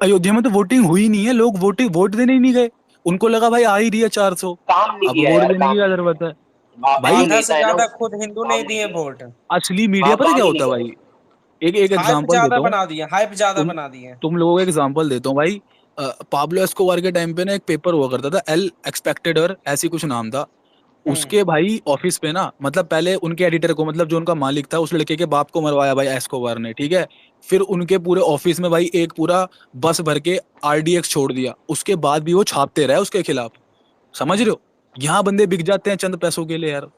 अयोध्या में तो वोटिंग हुई नहीं है, लोग वोट देने ही नहीं गए। उनको लगा भाई आ ही रही है 400, काम नहीं अब किया वोट यार, देने काम की क्या नहीं जरूरत है किया। भाई। आधा नेता से है ना, ज्यादा खुद हिंदू काम नहीं नहीं दिए किया। वोट, असली मीडिया हाँ, पता काम क्या ही होता है नहीं भाई? किया। एक हाइप एग्जांपल ज्यादा देता हूँ। बना दिए, हाइप ज्यादा तुम बना दिए। तुम लोगों को एग्जांपल देता हूँ भाई। पाब्लो एस्कोबार के टाइम पे ना एक पेपर हुआ करता था, एल एक्सपेक्टेडर ऐसी कुछ नाम था। उसके भाई ऑफिस पे ना, मतलब पहले उनके एडिटर को, मतलब जो उनका मालिक था, उस लड़के के बाप को मरवाया भाई एस्कोबार ने, ठीक है। फिर उनके पूरे ऑफिस में भाई एक पूरा बस भर के आरडीएक्स छोड़ दिया, उसके बाद भी वो छापते रहे उसके खिलाफ। समझ रहे हो? यहाँ बंदे बिक जाते हैं चंद पैसों के लिए यार।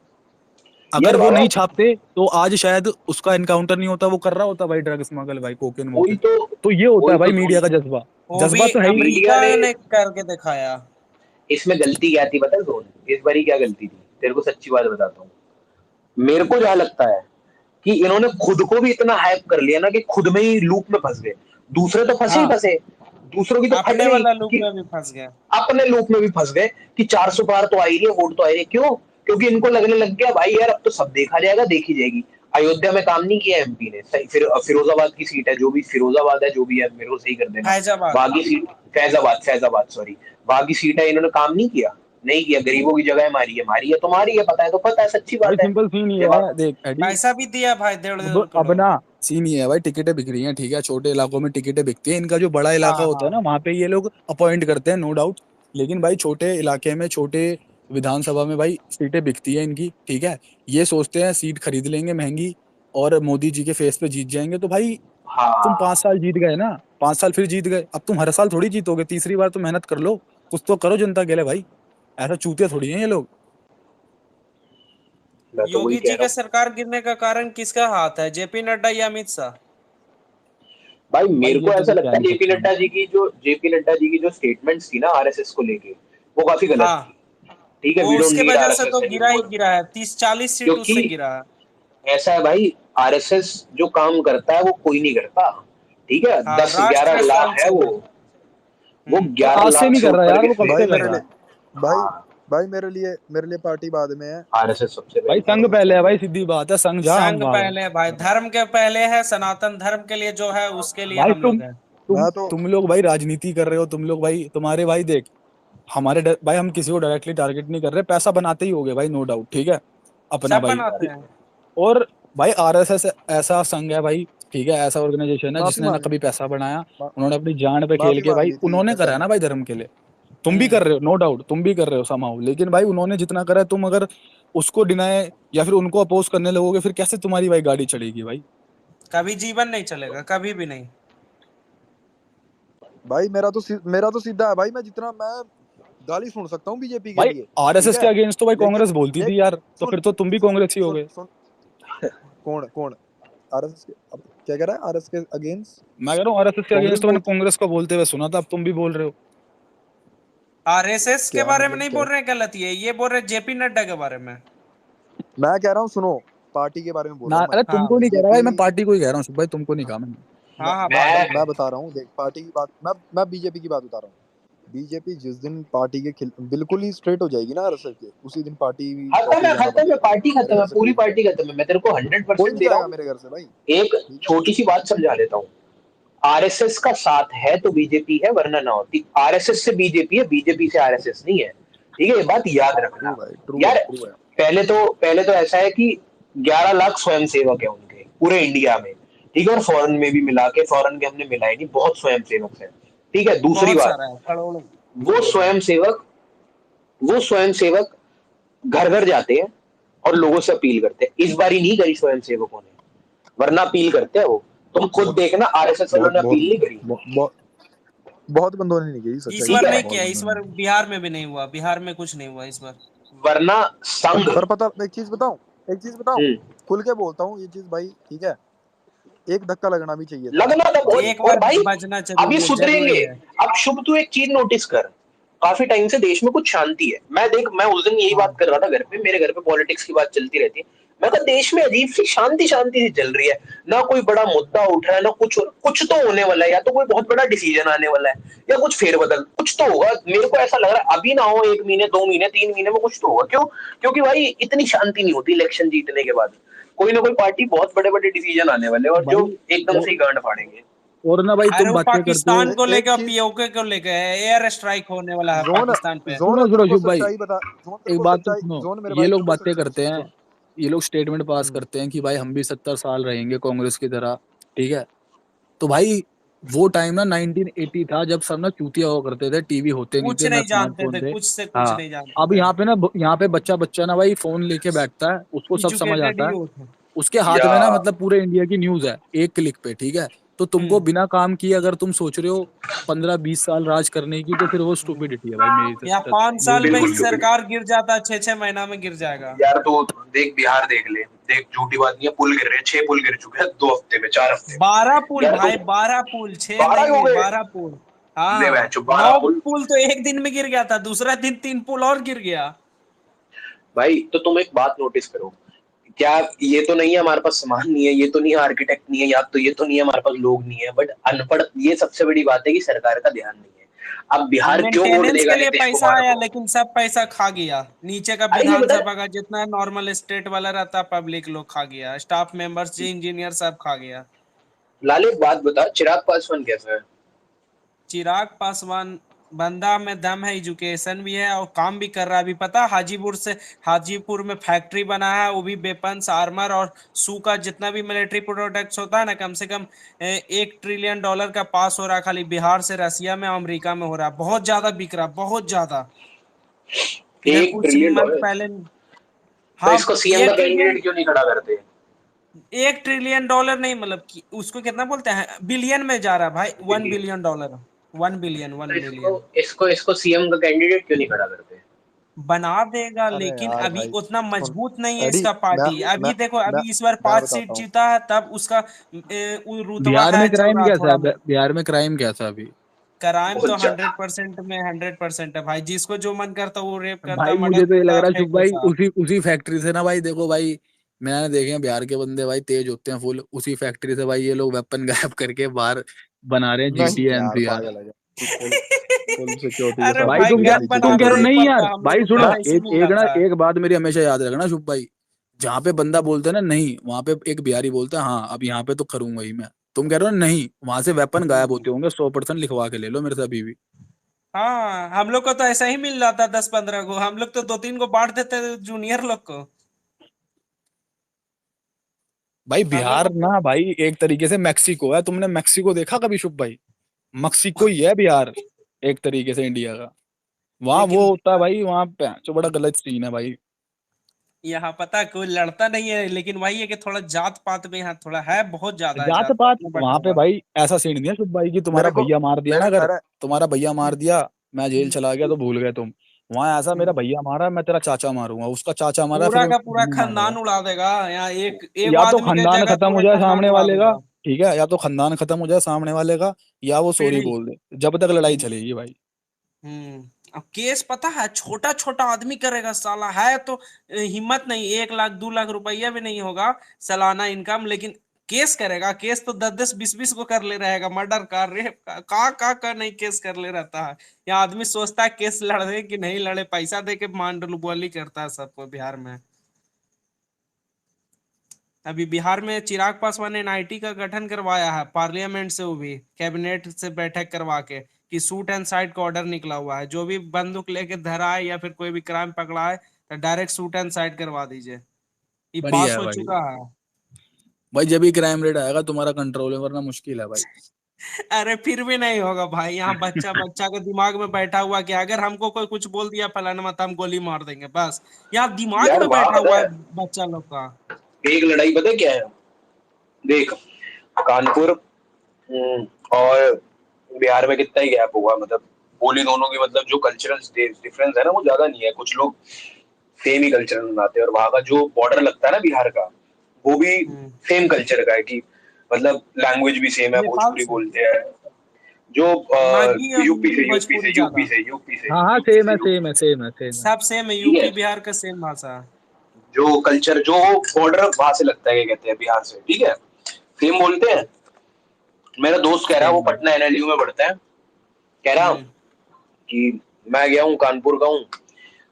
अगर यार वो बाबा, नहीं छापते तो आज शायद उसका एनकाउंटर नहीं होता, वो कर रहा होता भाई ड्रग स्मगल, भाई कोकेन वही वोकेन। तो तो ये होता है वही भाई तो मीडिया का तुम, जज्बा। वो जज्बा भी तो है ही। मीडिया अमेरिका ने ने करके दिखाया। इसमें गलती क्या थी पता है जोन? इस बारी क्या गलती थी, तेरे को सच्ची बात बताता हूँ। मेरे को जहाँ लगता है कि इन्होंने खुद को भी इतना हाइप कर लिया ना कि खुद में ही लूप में फंस गए। दूसरे तो फंसे ही हाँ, फंसे, दूसरों की तो फट अपने गई वाला लूप कि में भी फंस गया। अपने लूप में भी फंस गए कि 400 पार तो आ ही रही है, वोट तो आ ही रही है। क्यों? क्योंकि इनको लगने लग गया भाई यार अब तो सब देखा जाएगा, देखी जाएगी। अयोध्या में काम नहीं किया एमपी ने, सही, फिर फिरोजाबाद की सीट है, जो भी फिरोजाबाद है, जो भी है, मेरे को सही कर देना। फैजाबाद। बागी सीट, फैजाबाद, फैजाबाद सॉरी, बागी सीट है, इन्होंने काम नहीं किया, नहीं किया। गरीबों की जगह मारी है तो मारी है, पता है तो पता है, सच्ची भाई बात है। सिंपल सीन ये जब है, आप, देख एडी। पैसा भी दिया भाई 1.5 अब करोड़। ना सीन ये है भाई, टिकटें बिक रही हैं, ठीक है, छोटे इलाकों में टिकटें बिकती हैं। इनका जो बड़ा इलाका हाँ होता है हाँ। ना, वहां पे ये लोग अपॉइंट करते हैं, नो डाउट। लेकिन भाई छोटे इलाके में, छोटे विधानसभा में भाई सीटें बिकती हैं इनकी, ठीक है। ये सोचते हैं सीट खरीद लेंगे महंगी और मोदी जी के फेस पे जीत जाएंगे। तो भाई तुम 5 साल जीत गए ना, 5 साल फिर जीत गए, अब तुम हर साल थोड़ी जीतोगे। तीसरी बार तो मेहनत कर लो, कुछ तो करो जनता के लिए भाई। ऐसा चूतिया थोड़ी है ये लोग। मैं तो वही योगी कह जी रहा के हूँ सरकार गिरने का कारण किसका हाथ है, जेपी नड्डा या अमित शाह? भाई। भाई मेरे ये को तो ऐसा मैं कह लगता है नहीं सकता। जेपी नड्डा जी की जो स्टेटमेंट्स थी ना आरएसएस को लेके, वो काफी गलत हाँ, थी। ठीक है, वो वी डोंट उसके नीड वजह से आरएसएस तो एनी गिरा ही मोर। गिरा है, 30-40 सीट उससे क्योंकि गिरा है। ऐसा है भाई, आरएसएस जो काम करता है वो कोई नहीं करता। ठीक है, हाँ, दस ग्यारह राष्ट्र लाख है वो। स्वयंसेवक। वो वो आज 11 से लाख नहीं से कर रहा ऊपर यार, के वो कब भाई से स्टेट कर में। मेरे रहा लिए, है। भाई हाँ, भाई मेरे लिए पार्टी बाद में है। आरएसएस सबसे भाई पहले। संघ आरएसएस पहले है पहले भाई, है। सीधी बात है। संघ जहाँ हम संघ वहाँ है। पहले भाई, धर्म के पहले है, सनातन धर्म के लिए जो है उसके लिए भाई हम तुम लोग हैं। तुम मैं तो तुम लोग भाई राजनीति कर रहे हो, तुम लोग भाई, तुम्हारे भाई देख, भाई हम किसी को डायरेक्टली टारगेट नहीं कर रहे, पैसा बनाते ही होगे भाई, नो डाउट, ठीक है, अपना सब भाई। बनाते हैं। और भाई आरएसएस ऐसा संघ है भाई, ठीक है, ऐसा ऑर्गेनाइजेशन है माफी जिसने ना मांग कभी पैसा बनाया। मा, उन्होंने अपनी जान पे खेल माफी के भाई, मांगनी थी उन्होंने करा है ऐसा। ना भाई धर्म के लिए। तुम भी हम्म। कर रहे हो, नो डाउट, तुम भी कर रहे हो समाओ, लेकिन भाई उन्होंने जितना करा है, तुम अगर उसको डिनाय या फिर उनको अपोज करने लगोगे, फिर कैसे तुम्हारी भाई गाड़ी चढ़ेगी भाई? कभी जीवन नहीं चलेगा, कभी भी नहीं। भाई मेरा तो सीधा है भाई, मैं गाली सुन सकता हूँ बीजेपी के भाई लिए, ठीक आरएसएस है, के अगेंस्ट तो भाई लेकिन कांग्रेस बोलती एक थी यार, तो सुन फिर तो तुम भी सुन कांग्रेस ही सुन होगे। सुन कौन कौन आरएसएस के, अब क्या कह रहा है आरएसएस के अगेंस्ट? मैं कह रहा हूँ आरएसएस के कांग्रेस अगेंस्ट तो मैंने बोलती, कांग्रेस को बोलते हुए सुना था, अब तुम भी बोल रहे हो। आरएसएस के क्या बारे में मतलब नहीं क्या? बोल रहे हैं, गलत ये बोल रहे जेपी नड्डा के बारे में। मैं कह रहा हूँ सुनो, पार्टी के बारे में बोल ना रहा हूँ मैं। अरे हाँ तुमको नहीं कह रहा भाई, बीजेपी, मैं पार्टी को ही कह रहा हूँ भाई, तुमको नहीं कहा मैंने। मैं हाँ हाँ, मैं पार्टी को। मैं मैं बता रहा हूँ, देख पार्टी की बात, मैं बीजेपी की बात बता रहा हूँ। बीजेपी जिस दिन पार्टी के बिल्कुल ही स्ट्रेट हो जाएगी ना आरएसएस के, उसी दिन पार्टी खत्म ऑफिस है, जाना बंद कर पार्टी देगी। मेरे खत्म है, घर से पूरी कोई नहीं पार्टी जाएगा, खत्म है। मैं तेरे को कोई 100% नहीं दे रहा जाएगा हूँ। मेरे घर से भाई, एक ठीक है। छोटी सी बात समझा देता हूँ। आरएसएस का साथ है तो बीजेपी है, वरना ना होती। आरएसएस से बीजेपी है, बीजेपी से आरएसएस नहीं है। ठीक है, ये बात याद ट्रू रखना भाई, ट्रू है, यार। ट्रू है। पहले तो ऐसा है कि 11 लाख स्वयंसेवक है उनके पूरे इंडिया में, ठीक है, और फॉरेन में भी मिला के, फॉरेन के हमने मिलाए नहीं, बहुत स्वयंसेवक है। ठीक है, दूसरी बहुत बात, सारा है, करोड़ों। वो स्वयंसेवक वो स्वयंसेवक घर घर जाते हैं और लोगों से अपील करते हैं। इस बार ही नहीं करी स्वयं सेवकों ने, वरना अपील करते हैं वो। तुम खुद देखना, आरएसएस वालों ने अपील नहीं करी। बहुत बंदों ने नहीं की सच्चाई। इस बार नहीं किया, इस बार बिहार में भी नहीं हुआ, बिहार में कुछ नहीं हुआ इस बार। वरना संघ पर पता एक चीज बताऊं खुल के बोलता हूँ ये चीज भाई, ठीक है, एक धक्का लगना भी चाहिए, लगना था बहुत। एक बार भाई बचना चाहिए, अब ये सुधरेंगे। अब शुभ तू एक चीज नोटिस कर, काफी टाइम से देश में कुछ शांति है। मैं उस दिन यही बात कर रहा था घर पे, मेरे घर पे पॉलिटिक्स की बात चलती रहती है। मैं कहा देश में अजीब सी शांति सी चल रही है, ना कोई बड़ा मुद्दा उठ रहा है, ना कुछ तो होने वाला है, या तो कोई बहुत बड़ा डिसीजन आने वाला है, या कुछ फेरबदल, कुछ तो होगा। मेरे को ऐसा लग रहा है अभी ना हो 1 महीने 2 महीने 3 महीने में कुछ तो होगा। क्यों? क्योंकि भाई इतनी शांति नहीं होती इलेक्शन जीतने के बाद। कोई ना कोई पार्टी बहुत बड़े बड़े डिसीजन आने वाले और जो एकदम से ही गांड फाड़ेंगे। और ना भाई तुम बातें पाकिस्तान को लेकर, पीओके को लेकर एयर स्ट्राइक होने वाला है पाकिस्तान पे। सुनो शुभ भाई, एक बात तो सुनो, ये लोग बातें करते हैं, ये लोग स्टेटमेंट पास करते हैं कि भाई हम भी 70 साल रहेंगे कांग्रेस की तरह, ठीक है। तो भाई वो टाइम ना 1980 था, जब सब ना चूतिया हुआ करते थे, टीवी होते नहीं थे, नहीं जानते थे, कुछ से कुछ नहीं जानते। अब यहाँ पे ना, यहाँ पे बच्चा ना भाई फोन लेके बैठता है, उसको सब समझ आता है, उसके हाथ में ना मतलब पूरे इंडिया की न्यूज है एक क्लिक पे, ठीक है। तो तुमको बिना काम किए अगर तुम सोच रहे हो 15-20 साल राज करने की, तो फिर वो स्टूपिडिटी है भाई मेरी। या 5 साल में ही सरकार गिर जाता, 6-6 महीना में गिर जाएगा यार। तो देख बिहार देख ले, देख झूठी बात नहीं है, पुल गिर रहे हैं, 6 पुल गिर चुके हैं 2 हफ्ते में, 4 हफ्ते 12 पुल भाई, 12 पुल, 6 12 पुल। हाँ 9 पुल तो एक दिन में गिर गया था, दूसरा दिन 3 पुल और गिर गया भाई। तो तुम एक बात नोटिस करो, क्या ये तो नहीं है हमारे पास सामान नहीं है, ये तो नहीं है आर्किटेक्ट नहीं है, या तो ये तो नहीं है हमारे पास लोग नहीं है, बट अनपढ़, ये सबसे बड़ी बात है कि सरकार का ध्यान नहीं है। अब बिहार क्यों वोट देगा? के लिए पैसा आया लेकिन सब पैसा खा गया, नीचे का विधानसभा का जितना नॉर्मल स्टेट वाला रहता पब्लिक लोग खा गया, स्टाफ मेंबर्स जी इंजीनियर सब खा गया। लाल एक बात बता, चिराग पासवान कैसा है? चिराग पासवान बंदा में दम है, एजुकेशन भी है और काम भी कर रहा है। अभी पता हाजीपुर में फैक्ट्री बना है, वो भी वेपन्स, आर्मर और सू का जितना भी मिलिट्री प्रोडक्ट्स होता है ना, कम से कम $1 ट्रिलियन का पास हो रहा है खाली बिहार से, रसिया में, अमेरिका में हो रहा है। बहुत ज्यादा बिक रहा, बहुत ज्यादा। $1 ट्रिलियन पहले। हाँ, इसको सीएम का कैंडिडेट क्यों नहीं खड़ा करते? $1 ट्रिलियन नहीं, मतलब उसको कितना बोलते हैं, बिलियन में जा रहा है भाई, $1 बिलियन, 1 बिलियन, 1 बिलियन। इसको सीएम का कैंडिडेट क्यों नहीं खड़ा करते? बना देगा, लेकिन अभी उतना मजबूत नहीं है इसका पार्टी। अभी देखो, अभी इस बार 5 सीट जीता है, तब उसका बिहार में क्राइम कैसा है? बिहार में क्राइम कैसा अभी? क्राइम तो 100% में 100% है भाई, जिसको जो मन करता वो रेप करता। भाई मुझे तो ये लग रहा है शुभ भाई, उसी फैक्ट्री से ना भाई, देखो भाई मैंने देखे हैं बिहार के बंदे भाई तेज होते हैं फुल, उसी फैक्ट्री से भाई ये लोग वेपन गायब करके बाहर बना रहे हैं GTA NCR। भाई तुम कह रहे हो नहीं यार? भाई सुनो, एक बात मेरी हमेशा याद रखना शुभ भाई, जहाँ पे बंदा बोलता है ना नहीं, वहाँ पे एक बिहारी बोलता है हाँ अब यहाँ पे तो करूंगा ही मैं। तुम कह रहे हो नहीं, वहां से वेपन गायब होते होंगे, 100% लिखवा के ले लो मेरे से अभी भी। हाँ, हम लोग को तो ऐसा ही मिल जाता 10-15 को, हम लोग तो 2-3 को बांट देते जूनियर लोग को। भाई बिहार ना भाई एक तरीके से मैक्सिको है। तुमने मैक्सिको देखा कभी शुभ भाई? मैक्सिको ही है बिहार एक तरीके से इंडिया का। वहाँ वो होता है भाई, वहाँ पे जो बड़ा गलत सीन है भाई। यहाँ पता कोई लड़ता नहीं है, लेकिन वही है कि थोड़ा जात पात में यहाँ थोड़ा है, बहुत ज्यादा है जात पात। वहाँ पे भाई ऐसा सीन नहीं है शुभ भाई कि तुम्हारा भैया मार दिया ना, अगर तुम्हारा भैया मार दिया, मैं जेल चला गया तो भूल गए तुम। वहाँ ऐसा मेरा भैया मारा, मैं तेरा चाचा मारूंगा, उसका चाचा मारा, पूरा का पूरा खानदान उड़ा देगा। यहाँ एक या तो खानदान खत्म हो जाए सामने वाले का, ठीक है, या तो खानदान खत्म हो जाए सामने वाले का, या वो सॉरी बोल दे, जब तक लड़ाई चलेगी भाई। अब केस पता है छोटा छोटा आदमी करेगा साला, है तो हिम्मत नहीं, 1 लाख 2 लाख रुपया भी नहीं होगा सालाना इनकम, लेकिन केस करेगा। केस तो 10-10 20-20 को कर ले रहेगा, मर्डर का, रेप का नहीं केस कर ले रहता है। यहाँ आदमी सोचता है केस लड़े कि नहीं लड़े, पैसा दे के मांडलबोली करता है सबको बिहार में। अभी बिहार में चिराग पासवान ने NIT का गठन करवाया है पार्लियामेंट से, वो भी कैबिनेट से बैठक करवा के, कि शूट एंड साइड का ऑर्डर निकला हुआ है, जो भी बंदूक लेके धरा है या फिर कोई भी क्राइम पकड़ा है तो डायरेक्ट शूट एंड साइड करवा दीजिए। ये पास हो चुका है भाई। जब भी क्राइम रेट आएगा तुम्हारा कंट्रोल है, वरना मुश्किल है भाई। अरे फिर भी नहीं होगा भाई, यहाँ बच्चा बच्चा के दिमाग में बैठा हुआ कि अगर हमको कोई कुछ बोल दिया फलाना मत, हम गोली मार देंगे बस। यहाँ दिमाग यार में वहां बैठा पता हुआ है है बच्चा लोग का। एक लड़ाई पता है क्या है, देख कानपुर और बिहार में कितना ही गैप होगा, मतलब बोली दोनों की, मतलब जो कल्चरल डिफरेंस है ना वो ज्यादा नहीं है, कुछ लोग सेम ही कल्चर मनाते हैं, और वहां का जो बॉर्डर लगता है ना बिहार का, वो भी सेम कल्चर का है, कि मतलब लैंग्वेज भी सेम है, नेपाल भोजपुरी से बोलते हैं जो मागी और यूपी हिंदी से यूपी से भोजपुरी यूपी ज्यादा, से यूपी से हाँ हाँ यूपी सेम से है यूपी सेम है सेम है सेम है। सब सेम है, ठीक है, यूपी बिहार का सेम भाषा। जो कल्चर जो बॉर्डर वहां से लगता है, क्या कहते हैं, बिहार से, ठीक है, सेम बोलते हैं। मेरा दोस्त कह रहा है, वो सेम भाई। पटना एनएलयू में पढ़ता है, कह रहा कि मैं गया हूँ, कानपुर का हूँ,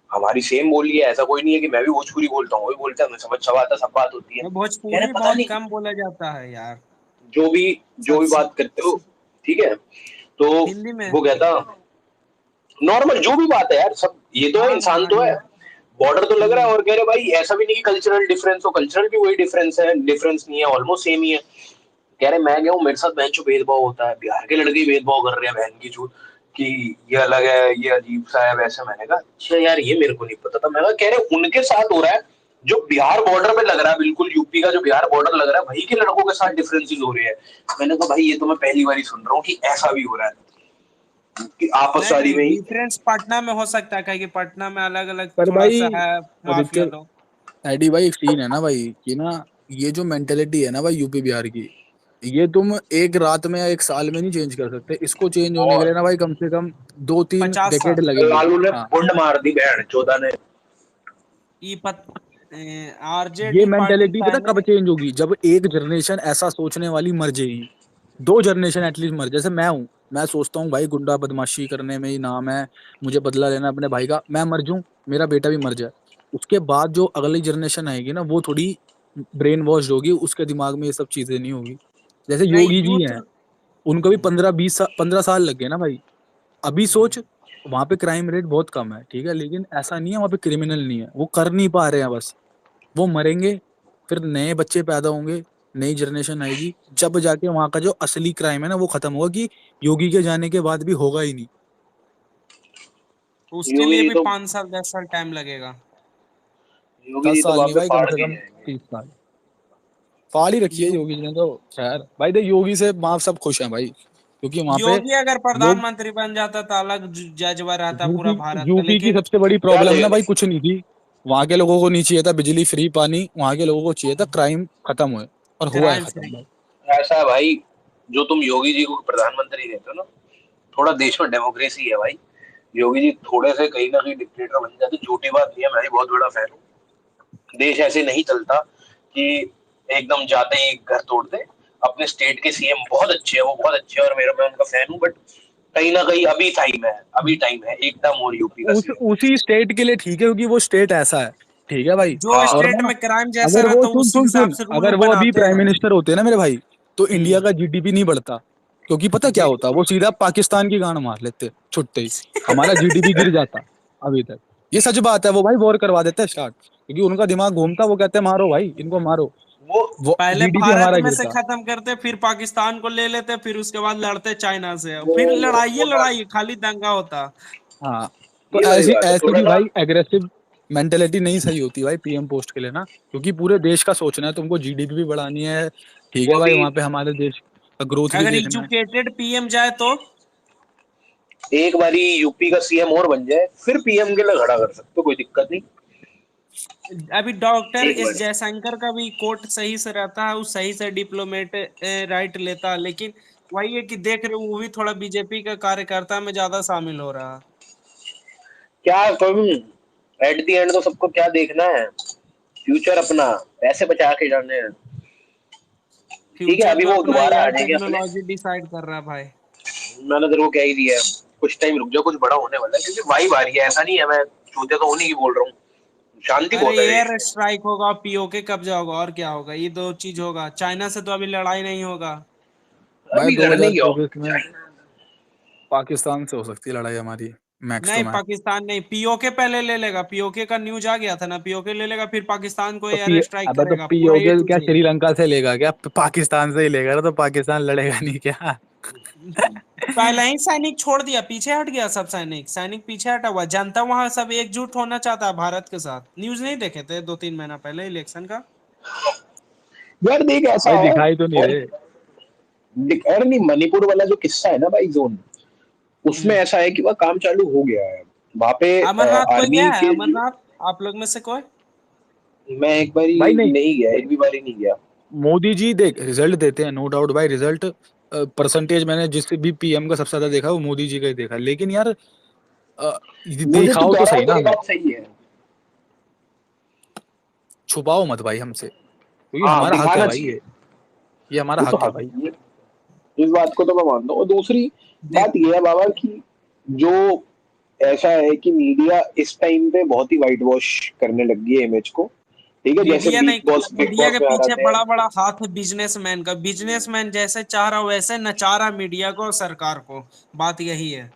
हमारी सेम बोली है, ऐसा कोई नहीं है कि मैं भी भोजपुरी बोलता हूँ, वो भी बोलता है, समझ सब आता, सब बात होती है। कह रहे भोजपुरी पता बहुत नहीं कम बोला जाता है यार, जो भी बात करते हो, ठीक है, तो हिंदी में। वो कहता नॉर्मल जो भी बात है यार, सब ये तो है, हाँ इंसान हाँ तो है, बॉर्डर तो लग रहा है, और कह रहे भाई ऐसा भी नहीं कि कल्चरल डिफरेंस हो, कल्चरल भी वही डिफरेंस है, डिफरेंस नहीं है, ऑलमोस्ट सेम ही है। कह रहे मैं गया हूँ, मेरे साथ बहन जो भेदभाव होता है, बिहार के लड़के ही भेदभाव कर रहे हैं बहन की चूत, कि ये अलग है, ये अजीब सा है, वैसा। मैंने कहा अच्छा यार, ये मेरे को नहीं पता था। मैं कहा कह रहे उनके साथ हो रहा है जो बिहार बॉर्डर पे लग रहा है, बिल्कुल यूपी का जो बिहार बॉर्डर लग रहा है, वही के लड़कों के साथ डिफरेंसेस हो रहे हैं। मैंने कहा भाई ये तो मैं पहली बार ही सुन रहा हूँ कि ऐसा भी हो रहा है, कि आपस वाली नहीं में ही। डिफरेंस पटना में हो सकता है, क्योंकि पटना में अलग अलग पर थोड़ा भाई सा है आदित्य, माफिया लोग। एडी भाई एक सीन है ना भाई, कि ना ये जो मेंटेलिटी है ना भाई यूपी बिहार की, ये तुम एक रात में या एक साल में नहीं चेंज कर सकते। इसको चेंज होने के लिए और ना भाई कम से कम 2-3 50 डेकेड साल लगेंगे। लालू ने हाँ, बुंड मार दी बहन चौदह ने। ये ये आरजेडी पार्टी मेंटेलिटी पता कब पहले। चेंज होगी? जब एक जनरेशन ऐसा सोचने वाली मर जाएगी, 2 जनरेशन एटलीस्ट मर। जैसे मैं हूँ, मैं सोचता हूँ भाई गुंडा बदमाशी करने में ही नाम है, मुझे बदला लेना अपने भाई का, मैं मर जाऊं, मेरा बेटा भी मर जाए, उसके बाद जो अगली जनरेशन आएगी ना वो थोड़ी ब्रेन वॉश होगी, उसके दिमाग में ये सब चीजें नहीं होगी। जैसे नहीं योगी जी यूथ। हैं, उनको भी 15 साल लग गए ना भाई। अभी सोच, वहां पे क्राइम रेट बहुत कम है, ठीक है, लेकिन ऐसा नहीं है वहां पे क्रिमिनल नहीं है, वो कर नहीं पा रहे हैं बस। वो मरेंगे, फिर नए बच्चे पैदा होंगे, नई जनरेशन आएगी, जब जाके वहां का जो असली क्राइम है ना वो खत्म होगा, कि योगी के जाने के बाद भी होगा ही नहीं। उसके योगी लिए जी भी तो 5 साल 10 साल टाइम लगेगा। योगी 10 जी तो साल वहां नहीं पे भाई, कम फाड़ से दिए कम जाएंगे। 30 साल फाड़ ही रखी है यू, योगी जी ने तो। खैर भाई देख, योगी से वहां सब खुश हैं भाई, क्योंकि वहां पे योगी अगर लोग, प्रधानमंत्री बन जाता तो अलग जज्बा रहता पूरा यूपी भारत का, यूपी की लेकिन सबसे बड़ी क्या प्रॉब्लम ना देगा भाई कुछ नहीं थी। वहां के लोगों को नहीं चाहिए था बिजली फ्री पानी, वहां के लोगों को चाहिए था क्राइम खत्म हुए, और हुआ है क्राइम खत्म फ्री। भाई। ऐसा है भाई, जो तुम योगी जी को प्रधानमंत्री देते हो ना, थोड़ा देश में डेमोक्रेसी है भाई। योगी जी थोड़े से कहीं ना कहीं डिक्टेटर बन जाते, झूठी बात नहीं है, मैं भी बहुत बड़ा फैन हूँ। देश ऐसे नहीं चलता कि एकदम जाते ही घर तोड़ दे। अपने स्टेट के सीएम बहुत अच्छे हैं, वो बहुत अच्छे हैं, और मेरा मैं उनका फैन हूँ, बट कहीं ना कहीं अभी टाइम है एकदम, और यूपी का सीएम। उसी स्टेट के लिए ठीक है, क्योंकि वो स्टेट ऐसा है, ठीक है भाई। जो हाँ और स्टेट ना, में क्राइम जैसा अगर वो रहता है सुन उस सुन हिसाब सुन से रूल अगर वो अभी बनाते प्राइम हैं। मिनिस्टर होते ना मेरे भाई, तो इंडिया का जीडीपी नहीं बढ़ता। क्योंकि पता क्या होता, वो सीधा पाकिस्तान की गांड मार लेते छुट्टे ही, हमारा जीडीपी गिर जाता अभी तक। ये सच बात है, वो भाई वॉर करवा देते स्टार्ट, क्योंकि उनका दिमाग घूमता, वो कहते हैं मारो भाई इनको मारो, वो वो पहले जीडीपी भारत हमारा में से गिरता। खत्म करते, फिर पाकिस्तान को ले लेते, फिर उसके बाद लड़ते चाइना से, वो फिर वो लड़ाई वो ना, लड़ाई खाली दंगा होता। हाँ, तो ये वाली ऐसी बात है ऐसी थोड़ा भी ना। भाई एग्रेसिव मेंटेलिटी नहीं सही होती भाई पीएम पोस्ट के लिए ना, क्योंकि पूरे देश का सोचना है तुमको, जीडीपी भी बढ़ानी है, ठीक वो है भाई, अभी वहां पे हमारे देश का ग्रोथ भी अगर देखना है। एजुकेटेड पीएम जाए तो एक बारी यूपी का सीएम और बन जाए, फिर पीएम के लिए खड़ा कर सकते हो, कोई दिक्कत नहीं। अभी डॉक्टर एक एस बार जयशंकर का भी कोर्ट सही से रहता है, वो सही से डिप्लोमेट राइट लेता है, लेकिन वही है कि देख रहे हो वो भी थोड़ा बीजेपी का कार्यकर्ता में ज्यादा शामिल हो रहा है। क्या तुम, एट द एंड तो सबको क्या देखना है, फ्यूचर अपना, पैसे बचा के जाने हैं। ठीक है, फ्यूचर अभी तो वो अपना दोबारा आ एआई जाएंगे अपने। टेक्नोलॉजी डिसाइड कर रहा है भाई। मैंने तेरे को कह ही दिया है, कुछ टाइम रुक जाओ, कुछ बड़ा होने वाला है, क्योंकि वाइब आ रही है, ऐसा नहीं है मैं चूते तो उन्हीं की बोल रहा हूँ, शांति अरे बहुत है देश एयर में। स्ट्राइक होगा, पीओके कब्जा होगा, और क्या होगा, ये दो चीज होगा। चाइना से तो अभी लड़ाई नहीं होगा। भाई अभी लड़ने की 2024 में चाइना। पाकिस्तान से हो सकती है लड़ाई हमारी, मैक्स टू नहीं मैक्स। पाकिस्तान नहीं, पीओके पहले ले लेगा, पीओके का न्यूज आ गया था ना, पीओके ले लेगा, फिर पाकिस्तान को तो एयर स्ट्राइक अबे तो करेगा पूरा ए पीओके टू क्या जेड। श्रीलंका से लेगा क्या? पाकिस्तान से ही लेगा ना, तो पाकिस्तान लड़ेगा नहीं क्या? पहले ही सैनिक छोड़ दिया, पीछे हट गया सब सैनिक पीछे हटा हुआ। जनता वहां सब एकजुट होना चाहता है भारत के साथ। न्यूज नहीं देखे थे 2-3 महीना पहले इलेक्शन का? यार देख ऐसा भाई है, दिखाई तो नहीं और रहे। अरे नहीं, मणिपुर वाला जो किस्सा है ना भाई, जोन, उसमें ऐसा है कि वह काम चालू हो गया है वहां पे। अमरनाथ कोई आर्मी गया है? के अमरनाथ आप लोग में से कोई? मैं एक बारी भाई नहीं, नहीं गया, एक भी बारी नहीं गया। मोदी जी देख रिजल्ट देते हैं, नो डाउट भाई। रिजल्ट परसेंटेज मैंने जिस भी पीएम का सबसे ज्यादा देखा वो मोदी जी का ही देखा। लेकिन यार मुझे तो दिखाओ तो दोहराओ, सही ना तेरी हमें, बात सही है। छुपाओ मत भाई हमसे, क्योंकि हाँ हमारा हक है दिखाना भाई। चाहिए, ये हमारा वो तो हक है हक भाई। है, इस बात को तो मैं मानता हूँ। और दूसरी बात ये है बाबा कि जो ऐसा है कि मीडिया इस टाइम पे बहुत ही वाइट वॉश करने लग गई है इमेज को, ठीक है, जैसे मीडिया नहीं बिग कर, बॉस मीडिया के में आ पीछे रहे बड़ा थे। बड़ा हाथ है बिजनेसमैन का। बिजनेसमैन जैसे चाह रहा वैसे नचा रहा मीडिया को और सरकार को। बात यही है,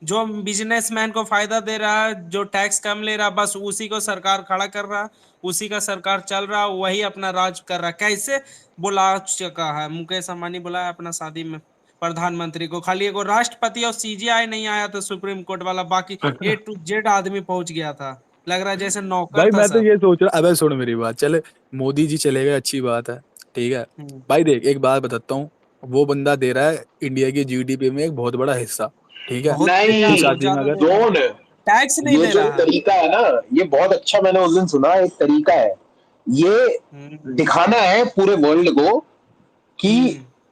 जो बिजनेसमैन को फायदा दे रहा है, जो टैक्स कम ले रहा, बस उसी को सरकार खड़ा कर रहा, उसी का सरकार चल रहा, वही अपना राज कर रहा। कैसे बुला चुका है मुकेश अंबानी, बुलाया अपना शादी में प्रधानमंत्री को, खाली एगो राष्ट्रपति और सीजीआई नहीं आया था सुप्रीम कोर्ट वाला, बाकी A to Z आदमी पहुंच गया था। लग रहा है जैसे नौकर भाई था मैं तो सब। ये सोच रहा, अबे सुन मेरी बात, चले मोदी जी चले गए अच्छी बात है, ठीक है हम्म। भाई। देख एक बात बताता हूँ, वो बंदा दे रहा है इंडिया की जीडीपी में एक बहुत बड़ा हिस्सा, ठीक है। बहुत दे रहा है, उसकी नहीं बहुत शादी में ज्यादा अगर दे रहा है। जोन, टैक्स नहीं ये दे जो रहा है। तरीका है ना, ये बहुत अच्छा, मैंने उस दिन सुना, एक तरीका है ये दिखाना है पूरे वर्ल्ड को कि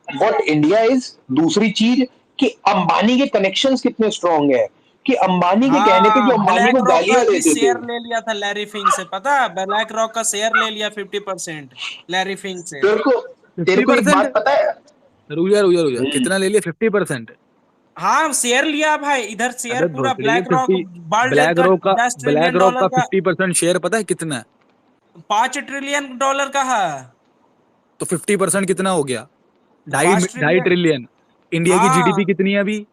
व्हाट इंडिया इज। दूसरी चीज कि अंबानी के कनेक्शंस कितने स्ट्रांग है, कि अंबानी के कहने पे जो हाँ, अंबानी ब्लैक को रॉक का गालियां भी देते थे। शेयर ले लिया था लैरी फिंक से, पता है? ब्लैक रॉक का शेयर ले लिया 50% लैरी फिंक से। तेरे फिफ्टी को एक परसेंट बात पता है? रुक जा कितना ले लिया? 50%? हाँ शेयर लिया भाई, इधर शेयर अबे पूरा भोसड़ी के ब्लैक रॉक 50, वर्ल्ड का 10 ब्लैक ट्रिलियन रॉक डॉलर का का 50% शेयर पता है कितना है? 5 ट्रिलियन डॉलर का है। तो 50% कितना हो गया? ढाई 5 ढाई ट्रिलियन। ट्रिलियन। इंडिया की जीडीपी हाँ कितनी है अभी?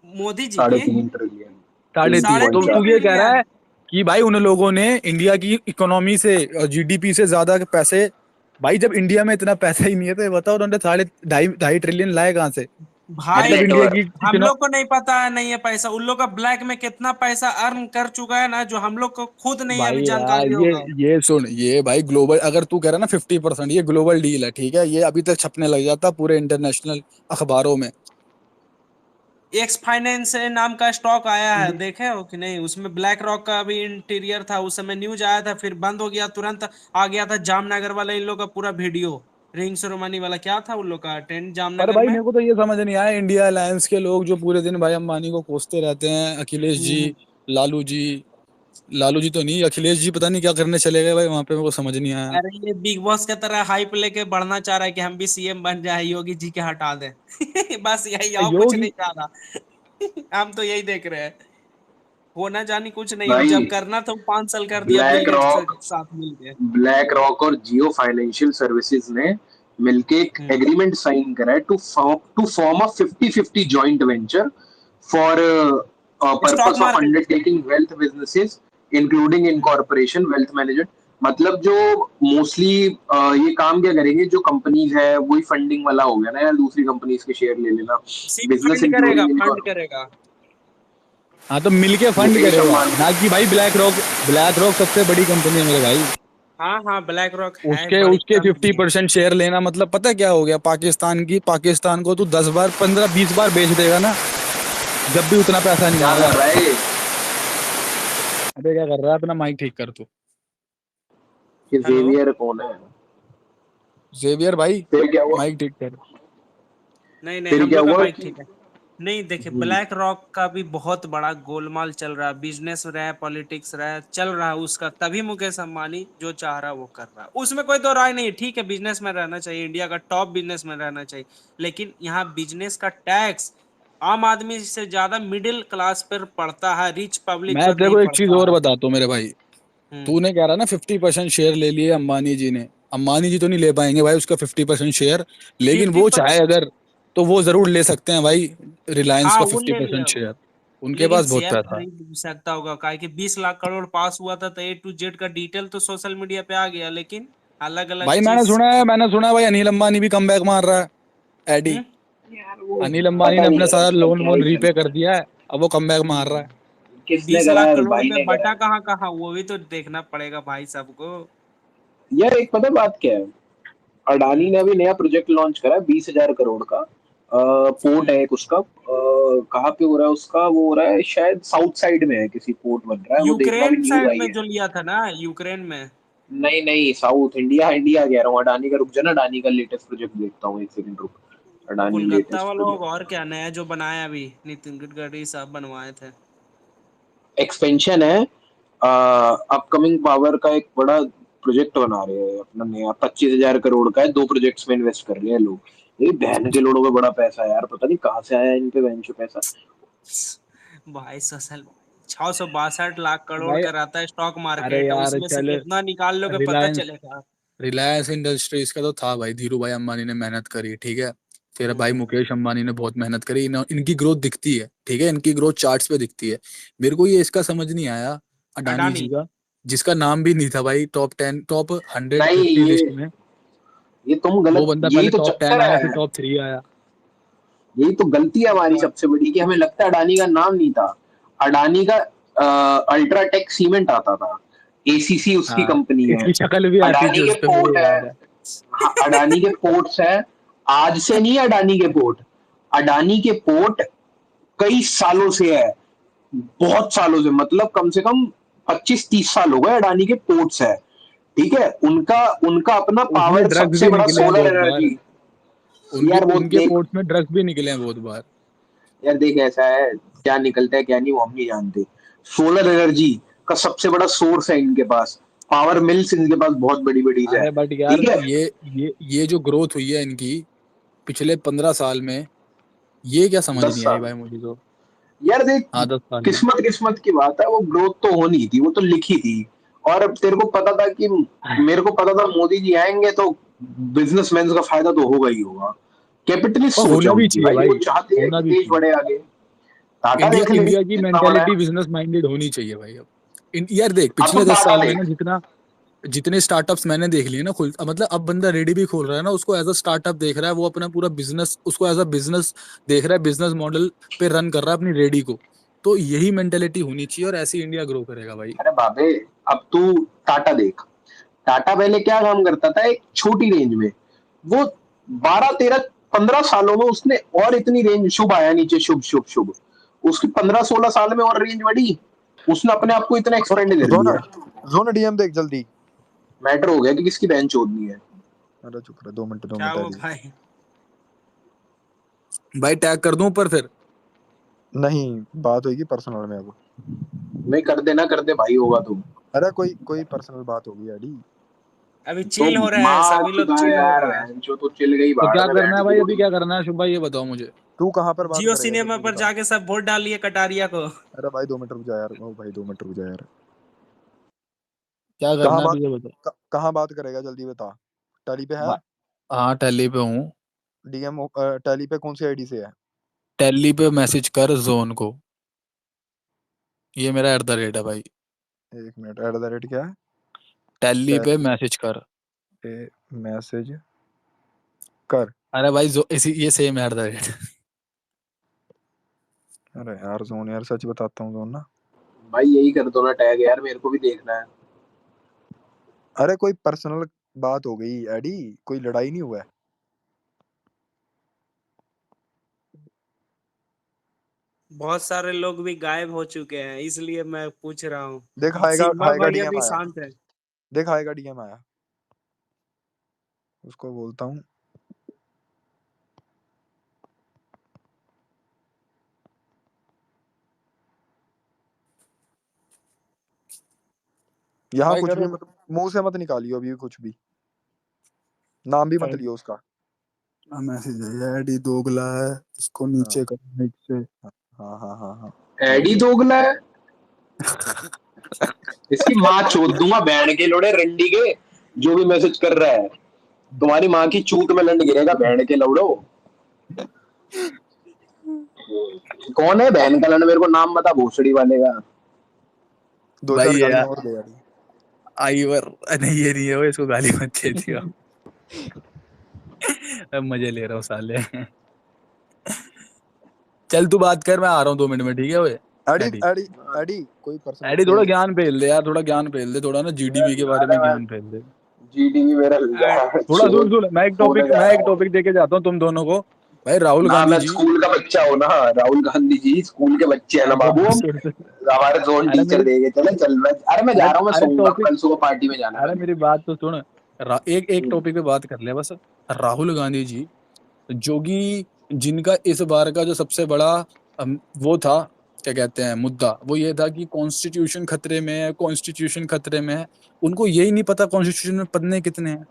मोदी जी की 3.5 ट्रिलियन, 3.5। साढ़े तो तीन तू ये कह रहा ट्रिलियन है कि भाई उन लोगों ने इंडिया की इकोनॉमी से और जीडीपी से ज्यादा के पैसे, भाई जब इंडिया में इतना पैसा ही नहीं है तो ये बताओ उन्होंने साढ़े ढाई ढाई ट्रिलियन लाए कहाँ से? भाई। मतलब इंडिया की हम लोग को नहीं पता है, नहीं है पैसा। उन लोग का ब्लैक में कितना पैसा अर्न कर चुका है ना, जो हम लोग को खुद नहीं भाई अभी यार जानकारी होगा। ये सुन, ये भाई ग्लोबल, अगर तू कह रहा है ना 50%, ये ग्लोबल डील है, ठीक है। ये अभी तक छपने लग जाता पूरे इंटरनेशनल अखबारों में। एक्स फाइनेंस नाम का स्टॉक आया है, देखे हो कि नहीं? उसमें ब्लैक रॉक का भी इंटीरियर था, उस समय न्यूज आया था, फिर बंद हो गया, तुरंत आ गया था जामनगर वाला इन लोग का पूरा वीडियो। रिंग सेरेमनी वाला क्या था उन लोग का टेंट पर जामनगर भाई में। मेरे को तो ये समझ नहीं आया, इंडिया अलायंस के लोग जो पूरे दिन भाई अंबानी को कोसते रहते हैं, अखिलेश जी, हम्म। लालू जी, लालू जी तो नहीं, अखिलेश जी पता नहीं क्या करने चले गए भाई वहां पे, मेरे को समझ नहीं आया। अरे ये बिग बॉस के तरह हाइप लेके बढ़ना चाह रहा है कि हम भी सीएम बन जाए, योगी जी के हटा दें। बस यही, और कुछ योगी नहीं चाह रहा। हम तो यही देख रहे हैं, होना जानी कुछ नहीं। भाई जब करना था 5 साल कर दिया बिल ब्लैक गेट्स के रॉक साथ मिलके। ब्लैक रॉक और जियो फाइनेंशियल सर्विसेज ने मिलके एक एग्रीमेंट साइन करा है to form a 50-50 joint venture for stock purpose of market. Undertaking wealth businesses including incorporation wealth management. मतलब जो मोस्टली ये काम क्या करेंगे, जो कंपनीज है वही फंडिंग वाला हो गया ना यार, दूसरी कंपनीज के शेयर ले लेना, सिर्फ बिजनेस फंड करेगा, इंक्लूडिंग फंड इनकॉर्पोरेशन। करेगा। हाँ तो मिलके फंड मुकेश करेगा अंबानी, ना कि भाई ब्लैक रॉक सबसे बड़ी कंपनी है मेरे भाई। हाँ हाँ, ब्लैक रॉक है उसके बड़ी उसके कंपनी है। 50% शेयर लेना मतलब पता है क्या हो गया? पाकिस्तान को तू 10 बार 15-20 बार बेच देगा ना, जब भी उतना पैसा नहीं क्या आएगा। कर रहा है? अबे क्या कर रहा है? अपना माइक ठीक कर तू। कि जेवियर कौन है? जेवियर भाई फिर क्या हुआ? माइक ठीक कर। नहीं नहीं, फिर हम क्या लोग का हुआ माइक कि ठीक है। नहीं देखिए, ब्लैक रॉक का भी बहुत बड़ा गोलमाल चल रहा है, बिजनेस रहा है, पॉलिटिक्स रहा है, चल रहा है उसका, तभी मुकेश अंबानी जो चाह रहा है वो कर रहा है। उसमें कोई दो राय नहीं है, ठीक है बिजनेस में रहना चाहिए, इंडिया का टॉप बिजनेस में रहना चाहिए, लेकिन यहाँ बिजनेस का टैक्स आम आदमी से ज्यादा मिडिल क्लास पर पड़ता है, रिच पब्लिक मैं पर तेरे नहीं को एक चीज पड़ता और है। बताता हूँ मेरे भाई, तूने कह रहा ना 50% शेयर ले लिए अंबानी जी ने, अंबानी जी तो नहीं ले पाएंगे भाई उसका 50% शेयर, लेकिन वो चाहे 50%। अगर तो वो जरूर ले सकते हैं भाई रिलायंस हाँ का वो ले लिया 50% होगा, शेयर। उनके लेकिन पास बहुत शेयर पैसा है खरीद सकता होगा, काहे कि 20 लाख करोड़ पास हुआ था, तो A to Z का डिटेल तो सोशल मीडिया पे आ गया, लेकिन अलग अलग भाई। चीज। मैंने सुना है भाई अनिल अंबानी भी कमबैक मार रहा है, एडी। यार वो अनिल अंबानी पता ने नहीं अपना यार सारा उसका लोन क्या वोन ही रीपे चलता कर है। दिया है, अब वो कमबैक मार रहा है। किसने 20 करा लाख है? करोड़ भाई में ने करा बटा है। कहाँ कहाँ, वो भी तो देखना पड़ेगा भाई सबको। यार एक पता बात क्या है, अडानी ने अभी नया प्रोजेक्ट लॉन्च करा है 20,000 करोड़ का। पोर्ट है एक उसका, कहाँ पे हो रहा है उसका, वो हो रहा है शायद साउथ साइड में है, किसी पोर्ट बन रहा है वो, देखना भी यूक्रेन न्यूज साइड आई में है। जो लिया था ना, यूक्रेन में। नहीं नहीं, साउथ इंडिया, इंडिया कह रहा हूँ। अडानी का, रुक जा ना, अडानी का लेटेस्ट प्रोजेक्ट देखता हूँ, एक सेकंड रुक। अडानी कोलकाता लेटेस्ट वाला प्रोजेक्ट, होगा और क्या नया जो बनाया अभी, नितिन गडकरी साहब बनवाए थे। एक्सपेंशन है, अपकमिंग पावर का एक बड़ा प्रोजेक्ट बना रहे हैं अपना नया, 25,000 करोड़ का है, 2 प्रोजेक्ट्स में इन्वेस्ट कर रहे हैं लोग। ये बहन के लोड़ों में बड़ा पैसा है यार, पता नहीं कहाँ से आया इन पे बहन चो पैसा। भाई 662 लाख करोड़ भाई का रहता है स्टॉक अरे मार्केट, यार उसमें से चल, कितना निकाल लोगे पता रिलायंस चलेगा। रिलायंस इंडस्ट्रीज का तो था भाई, धीरू भाई अंबानी ने मेहनत करी, ठीक है। फिर भाई हम्म। मुकेश अंबानी ने बहुत मेहनत करी, इनकी ग्रोथ दिखती है, ठीक है, इनकी ग्रोथ चार्ट्स पे दिखती है। मेरे को ये इसका समझ नहीं आया अडानी अडानी। जी का, जिसका नाम भी नहीं था भाई टॉप 10, टॉप हंड्रेड नहीं 50 लिस्ट में। ये तुम वो गलत, बंदा यही पहले तो टॉप 10 चक्कर आया, फिर है, टॉप 3 आया। यही तो गलती है हमारी सबसे बड़ी, कि हमें लगता है अडानी का नाम नहीं था। अडानी का अल्ट्राटेक सीमेंट आता था, एसीसी उसकी हाँ, कंपनी है। इसकी शक्ल भी आती थी अडानी के उस पे, पोर्ट मुझे है, याद है। हाँ, अडानी के पोर्ट्स है। आज से नहीं है अडानी के पोर्ट, अडानी के पोर्ट कई सालों से है, बहुत सालों से, मतलब कम से कम 25-30 साल हो गए अडानी के पोर्ट्स है। ठीक है, उनका उनका अपना उसमें पावर, ड्रग्स सबसे भी बड़ा निकले हैं सोलर बहुत बार, एनर्जी। उनके यार वो उनके देख, पोर्ट्स में ड्रग्स भी निकले हैं बहुत बार। यार देख ऐसा है, क्या निकलता है क्या नहीं वो हम नहीं जानते। सोलर एनर्जी का सबसे बड़ा सोर्स है इनके पास, पावर मिल्स इनके पास बहुत बड़ी बड़ी है। अरे बट यार, ठीक है, ये जो ग्रोथ हुई है इनकी पिछले 15 साल में, ये क्या समझ 10 नहीं आई साल भाई मुझे तो। यार देख, हाँ, 10 साल में। किस्मत किस्मत की बात है, वो ग्रोथ तो होनी थी, वो तो लिखी थी। और अब तेरे को पता था कि, मेरे को पता था मोदी जी आएंगे तो बिजनेसमैन का फायदा तो होगा ही होगा। कैपिटलिस्ट और सोच है होना भी उनकी चाहिए भाई, भाई, वो चाहते हैं होना कि भी देश चाहिए। बढ़े आगे। टाटा इंडिया देख ले इंडिया की कितना बड़ा मेंटेलिटी है। बिजनेस माइंडेड होनी चाहिए भाई अब। यार देख, अब तो पिछले 10 टाटा साल में ना देख, जितने स्टार्टअप्स मैंने देख लिए ना, खुल मतलब अब बंदा रेडी भी खोल रहा है ना, उसको एज अ स्टार्टअप देख रहा है, वो अपना पूरा बिजनेस उसको एज अ बिजनेस देख रहा है, बिजनेस मॉडल पे रन कर रहा है अपनी रेडी को। तो यही मेंटेलिटी होनी चाहिए और ऐसी इंडिया ग्रो करेगा भाई। अरे बाबे, अब तू टाटा देख, टाटा पहले क्या काम करता था एक छोटी रेंज में, वो 12-13-15 सालों में उसने और इतनी रेंज, शुभ आया नीचे, शुभ शुभ शुभ, उसकी 15-16 साल में और रेंज बढ़ी, उसने अपने आप को इतना एक्सपेंड कर जोना लिया। जोना डीएम देख जल्दी। मैटर हो गया कि किसकी बहन चोदनी है। अरे चुप रहे, 2 मिनट क्या वो अभी। भाई? भाई टैग कर दूं ऊपर फिर? नहीं, बात होगी पर्सनल में अब। नहीं कर दे, ना कर दे भाई, होगा तो। अरे कोई पर्सनल बात होगी एडी। अभी तो चिल हो रहा है, मार सभी लोग चुका है चिल हो यार, रहा है। बहन चो तो चिल गई तो बाहर क्या में करना है बहन की भाई, अभी लोड़ी। क्या करना है शुभ भाई, ये बताओ मुझे। तू कहाँ पर बात जियो करेगा सिनेमा जल्दी पर बता। जाके सब वोट डालिए कटारिया को। अरे भाई 2 मिनट रुक जा यार, ओ भाई 2 मिनट रुक जा यार। क्या कहाँ करना है बात अभी ये बताओ। कहाँ बात करेगा जल्दी बता। टैली पे है? हाँ, टैली पे हूँ। डीएम टैली पे कौन सी आईडी से है? टैली पे मैसेज कर जोन को, ये मेरा @ है भाई। 1 मिनट, @ क्या है? टैली पे टैली मैसेज कर। पे मैसेज कर। अरे भाई इसी ये सेम @ अरे यार जोन, यार सच बताता हूँ जोन ना। भाई यही कर दो ना टैग, यार मेरे को भी देखना है। अरे कोई पर्सनल बात हो गई एडी, कोई लड़ाई नहीं हुआ है। बहुत सारे लोग भी गायब हो चुके हैं, इसलिए मैं पूछ रहा हूँ। देख हाईगा सिम्बा हाईगा भाई डीएम अभी आया। शांत है। देख हाईगा डीएम आया, उसको बोलता हूँ। यहाँ भाई कुछ भी करो। मत, मुंह से मत निकालियो अभी कुछ भी, नाम भी मत लियो उसका। मैसेज है, एडी दोगला है, इसको नीचे कर नीचे। हाँ हाँ हाँ हाँ। एडी दोगला है, इसकी माँ चोद दूंगा बैंड के लोड़े रंडी के, जो भी मैसेज कर रहा है तुम्हारी माँ की चूत में लंड गिरेगा बैंड के लौड़ो। कौन है बहन का लंड, मेरे को नाम बता भोसड़ी वाले का। 2-4 भाई ये गालियां और दे यार। आईवर नहीं, ये नहीं है वो, इसको गाली मत दे दियो। अब मजे ले रहा हूँ साले। चल तू बात कर, मैं आ रहा हूँ 2 मिनट में, ठीक है? ओए अड़ी एडी, अड़ी अड़ी कोई पर्सन एडी थोड़ा ज्ञान फैल दे यार, थोड़ा ज्ञान फैल दे, थोड़ा ना जीडीपी के बारे में ज्ञान फैल दे जीडीपी मेरा थोड़ा। सुन, मैं एक टॉपिक देके जाता हूँ तुम दोनों को। भाई राहुल ना गांधी मैं जी, स्कूल का बच्चा हूँ ना, राहुल गांधी जी स्कूल के बच्चे हैं ना बाबू, हमारे जोन अरे टीचर मेरी देंगे। चल मैं जा रहा हूँ, मैं अरे सोऊंगा, टॉपिक, कल सुबह पार्टी में जाना अरे है। मेरी बात तो सुन। एक टॉपिक पे बात कर ले बस। राहुल गांधी जी जो कि जिनका इस बार का जो सबसे बड़ा वो था, क्या कहते हैं, मुद्दा, वो ये था कि कॉन्स्टिट्यूशन खतरे में है, कॉन्स्टिट्यूशन खतरे में है। उनको यही नहीं पता कॉन्स्टिट्यूशन में पन्ने कितने हैं।